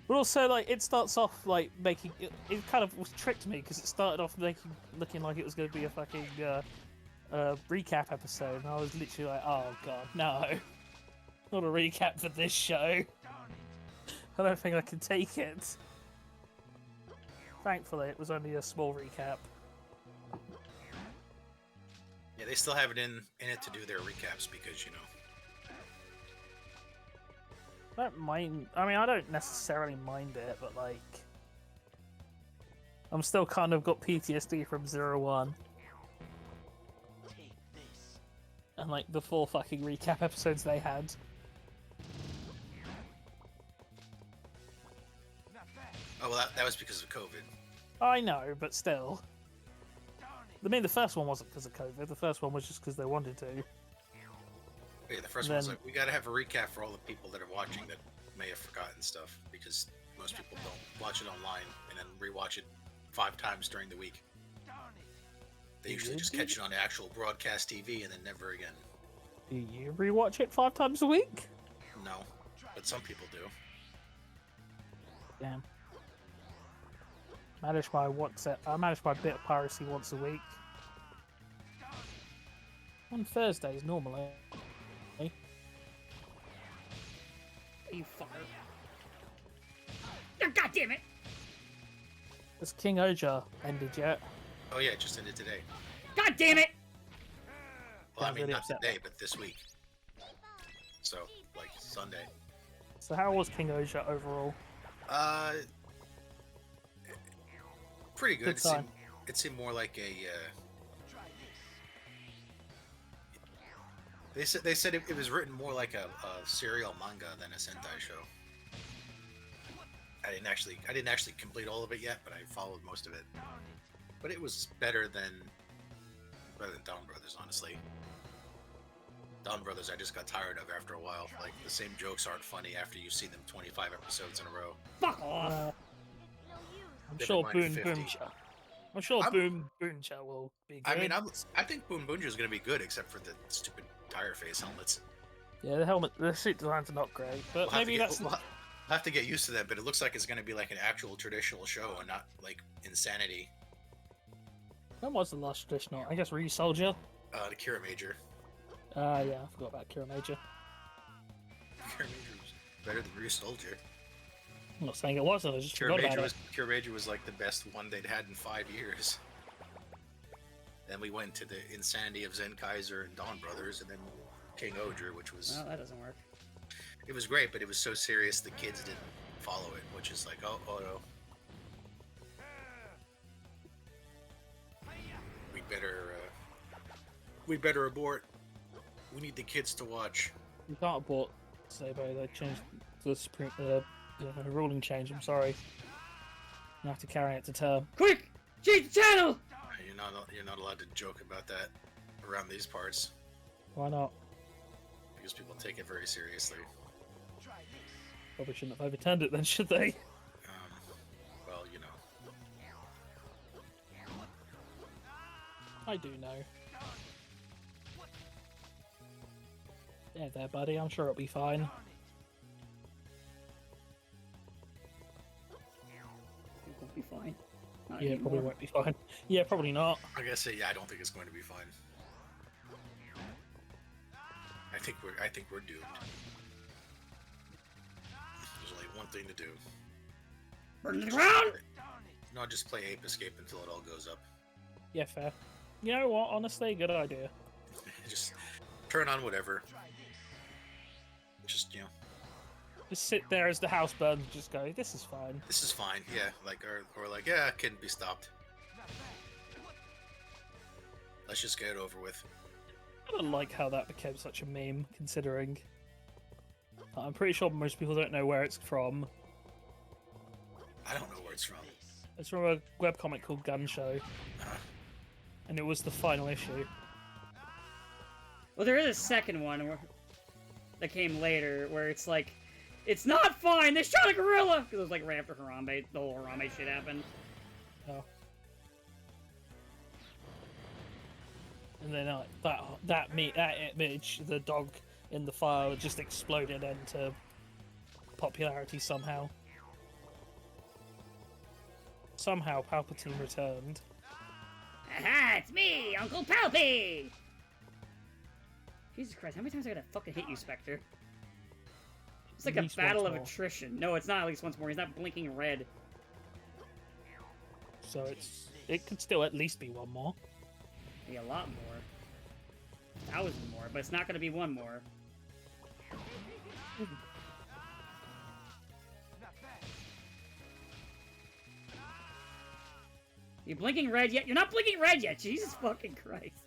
But also, like, it starts off, like, making... It kind of tricked me, because it started off looking like it was going to be a fucking recap episode, and I was literally like, oh god, no. Not a recap for this show. I don't think I can take it. Thankfully, it was only a small recap. Yeah, they still have it in it to do their recaps because, you know... I don't mind. I mean, I don't necessarily mind it, but like, I'm still kind of got PTSD from 01. And like the 4 fucking recap episodes they had. Oh, well, that was because of COVID. I know, but still. I mean, the first one wasn't because of COVID. The first one was just because they wanted to. Yeah, the first Then- one's like, we gotta have a recap for all the people that are watching that may have forgotten stuff, because most people don't watch it online and then rewatch it 5 times during the week. They usually just catch it on the actual broadcast TV and then never again. Do you rewatch it 5 times a week? No, but some people do. Damn. I manage my bit of piracy once a week. On Thursdays, normally. You fucker. Oh, God damn it! Has King Oja ended yet? Oh yeah, it just ended today. God damn it! Well, I I'm mean, really not upset. today, but this week. So, like, Sunday. So how was King Oja overall? Pretty good. Good time. It seemed more like a. They said it was written more like a serial manga than a Sentai show. I didn't actually complete all of it yet, but I followed most of it. But it was better than Dawn Brothers, honestly. Dawn Brothers, I just got tired of after a while. Like, the same jokes aren't funny after you see them 25 episodes in a row. Fuck off! I'm Never sure mind Boon 50. Boomcha. I'm sure Boomcha will be good. I mean, I think Boon Bunja is going to be good, except for the stupid tire face helmets. Yeah, the suit designs are not great, but We'll have maybe to that's... we'll have to get used to that, but it looks like it's going to be like an actual traditional show and not like Insanity. When was the last traditional? I guess Ryu Soldier? The Kira Major. Yeah, I forgot about Kira Major. Kira Major was better than Ryu Soldier. I'm not saying it wasn't, I just forgot about it. Kira Major was like the best one they'd had in 5 years. Then we went to the Insanity of Zen Kaiser and Dawn Brothers, and then King Oger, which was... Well, that doesn't work. It was great, but it was so serious the kids didn't follow it, which is like, oh no. We better abort. We need the kids to watch. You can't abort Sabo, they changed the Supreme... ruling change, I'm sorry. You have to carry it to term. Quick! Change the channel! You're not allowed to joke about that around these parts Why not? because people take it very seriously. Probably shouldn't have overturned it then, should they? Well, you know. I do know. There, buddy, I'm sure it'll be fine. It won't be fine. Not Yeah, it probably anymore. won't be fine. Yeah, probably not. I gotta say, yeah, I don't think it's going to be fine. I think we're doomed. There's only one thing to do. Burn to the ground! No, just play Ape Escape until it all goes up. Yeah, fair. You know what? Honestly, good idea. Just turn on whatever. Just, Just sit there as the house burns and just go, this is fine. this is fine. Yeah, like, or like, yeah, it can be stopped. Let's just get it over with. I don't like how that became such a meme, considering I'm pretty sure most people don't know where it's from. I don't know where it's from. It's from a webcomic called Gun Show, and it was the final issue. Well, there is a second one that came later where it's like, it's not fine. They shot a gorilla because it was like right after Harambe, the whole Harambe shit happened. Oh. And then that image, the dog in the fire, just exploded into popularity somehow. Somehow Palpatine returned. Aha! It's me, Uncle Palpy. Jesus Christ! How many times I gotta fucking hit you, Spector? It's like At a least battle once of more. attrition. No, it's not at least once more. He's not blinking red. So it could still at least be one more. Be a lot more. 1,000 more, but it's not gonna be one more. You blinking red yet? You're not blinking red yet! Jesus fucking Christ.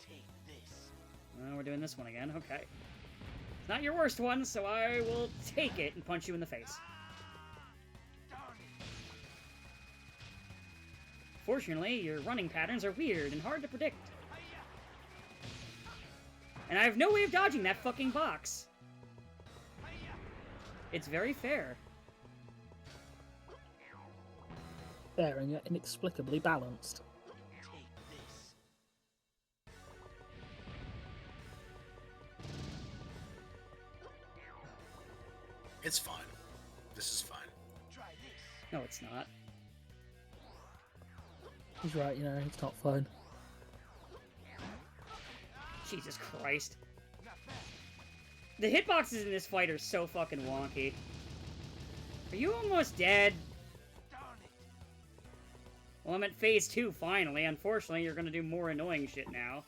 Take this. Well, we're doing this one again. Okay. It's not your worst one, so I will take it and punch you in the face. Darn it. Fortunately, your running patterns are weird and hard to predict. And I have no way of dodging that fucking box. It's very fair. Fair and yet inexplicably balanced. Take this. It's fine. This is fine. Try this. No, it's not. He's right, you know, it's not fun. Jesus Christ. Not bad. The hitboxes in this fight are so fucking wonky. Are you almost dead? Darn it. Well, I'm at phase 2, finally. Unfortunately, you're gonna do more annoying shit now.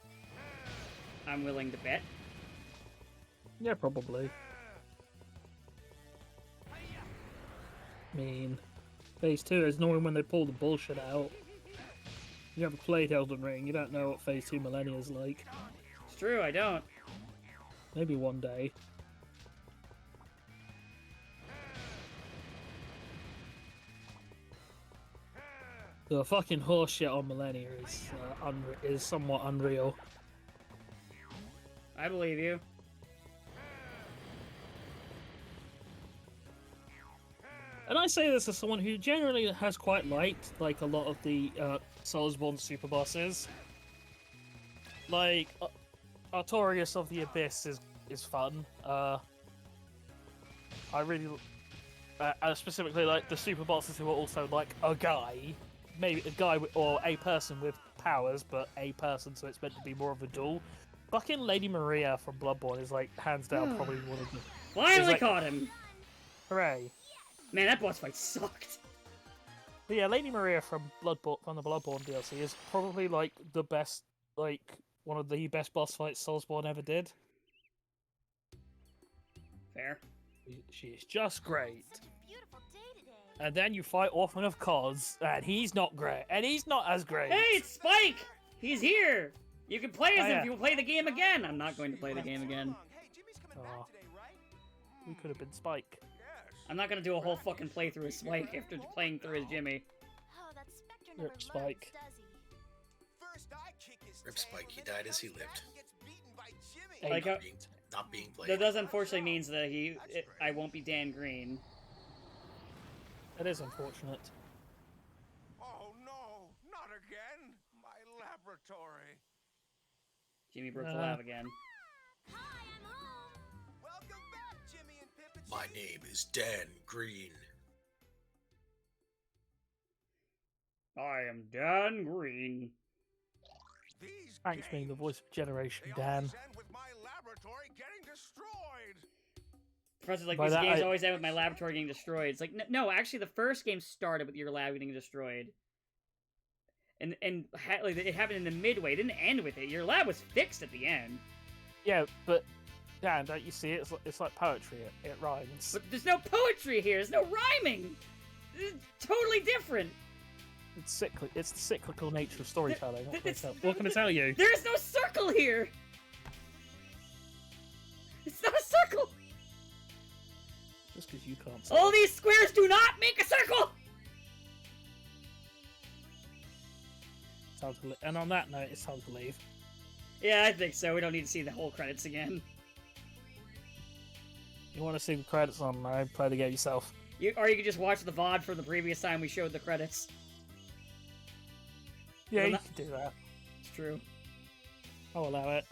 I'm willing to bet. Yeah, probably. I mean, phase 2 is knowing when they pull the bullshit out. You haven't played Elden Ring, you don't know what phase 2 millennia is like. It's true, I don't. Maybe one day. The fucking horseshit on millennia is somewhat unreal. I believe you. And I say this as someone who generally has quite liked, like, a lot of the Soulsborne super bosses. Like, Artorias of the Abyss is fun. I really specifically like the super bosses who are also like a guy, maybe a guy or a person with powers, but a person, so it's meant to be more of a duel. Fucking Lady Maria from Bloodborne is like hands down probably one of the. Finally like- caught him! Hooray! Man, that boss fight sucked. But yeah, Lady Maria from the Bloodborne DLC is probably like the best, like one of the best boss fights Soulsborne ever did. Fair. She is just great. Such a beautiful day today. And then you fight Orphan of Cos, and he's not great, and he's not as great. Hey, it's Spike! He's here! You can play as Oh, him yeah. if you will play the game again! I'm not going to play the game again. Hey, Jimmy's coming Aw. back today, right? We could have been Spike. Yes. I'm not gonna do a whole fucking playthrough as Spike after playing through as Jimmy. Oh, that Spectre Rip never learns, Spike. does he? First I kick his Rip tail, Spike, he and then died as he comes lived. back and gets beaten by Jimmy. Hey. Like, Not being played. that does unfortunately means that I won't be Dan Green. That is unfortunate. Oh no, not again. My laboratory. Jimmy broke the Uh. lab again. Hi, I'm home. Welcome back, Jimmy and Pippa. My name is Dan Green. I am Dan Green. These Thanks for being the games, voice of generation, they Dan. always end with my laboratory getting destroyed. Professor's like, By these that, games I- always end with my laboratory getting destroyed. It's like, no, actually, the first game started with your lab getting destroyed. And like, it happened in the midway. It didn't end with it. Your lab was fixed at the end. Yeah, but Dan, don't you see? It's like poetry. It rhymes. But there's no poetry here. There's no rhyming. It's totally different. It's cyclic. It's the cyclical nature of storytelling. It's- What can I tell you? There is no circle here. It's not a circle. Just because you can't. See All it. these squares do not make a circle. Time to and on that note, it's time to leave. Yeah, I think so. We don't need to see the whole credits again. You want to see the credits on? Play the game yourself. Or you could just watch the VOD from the previous time we showed the credits. Yeah, Well, you not- can do that. It's true. I'll allow it.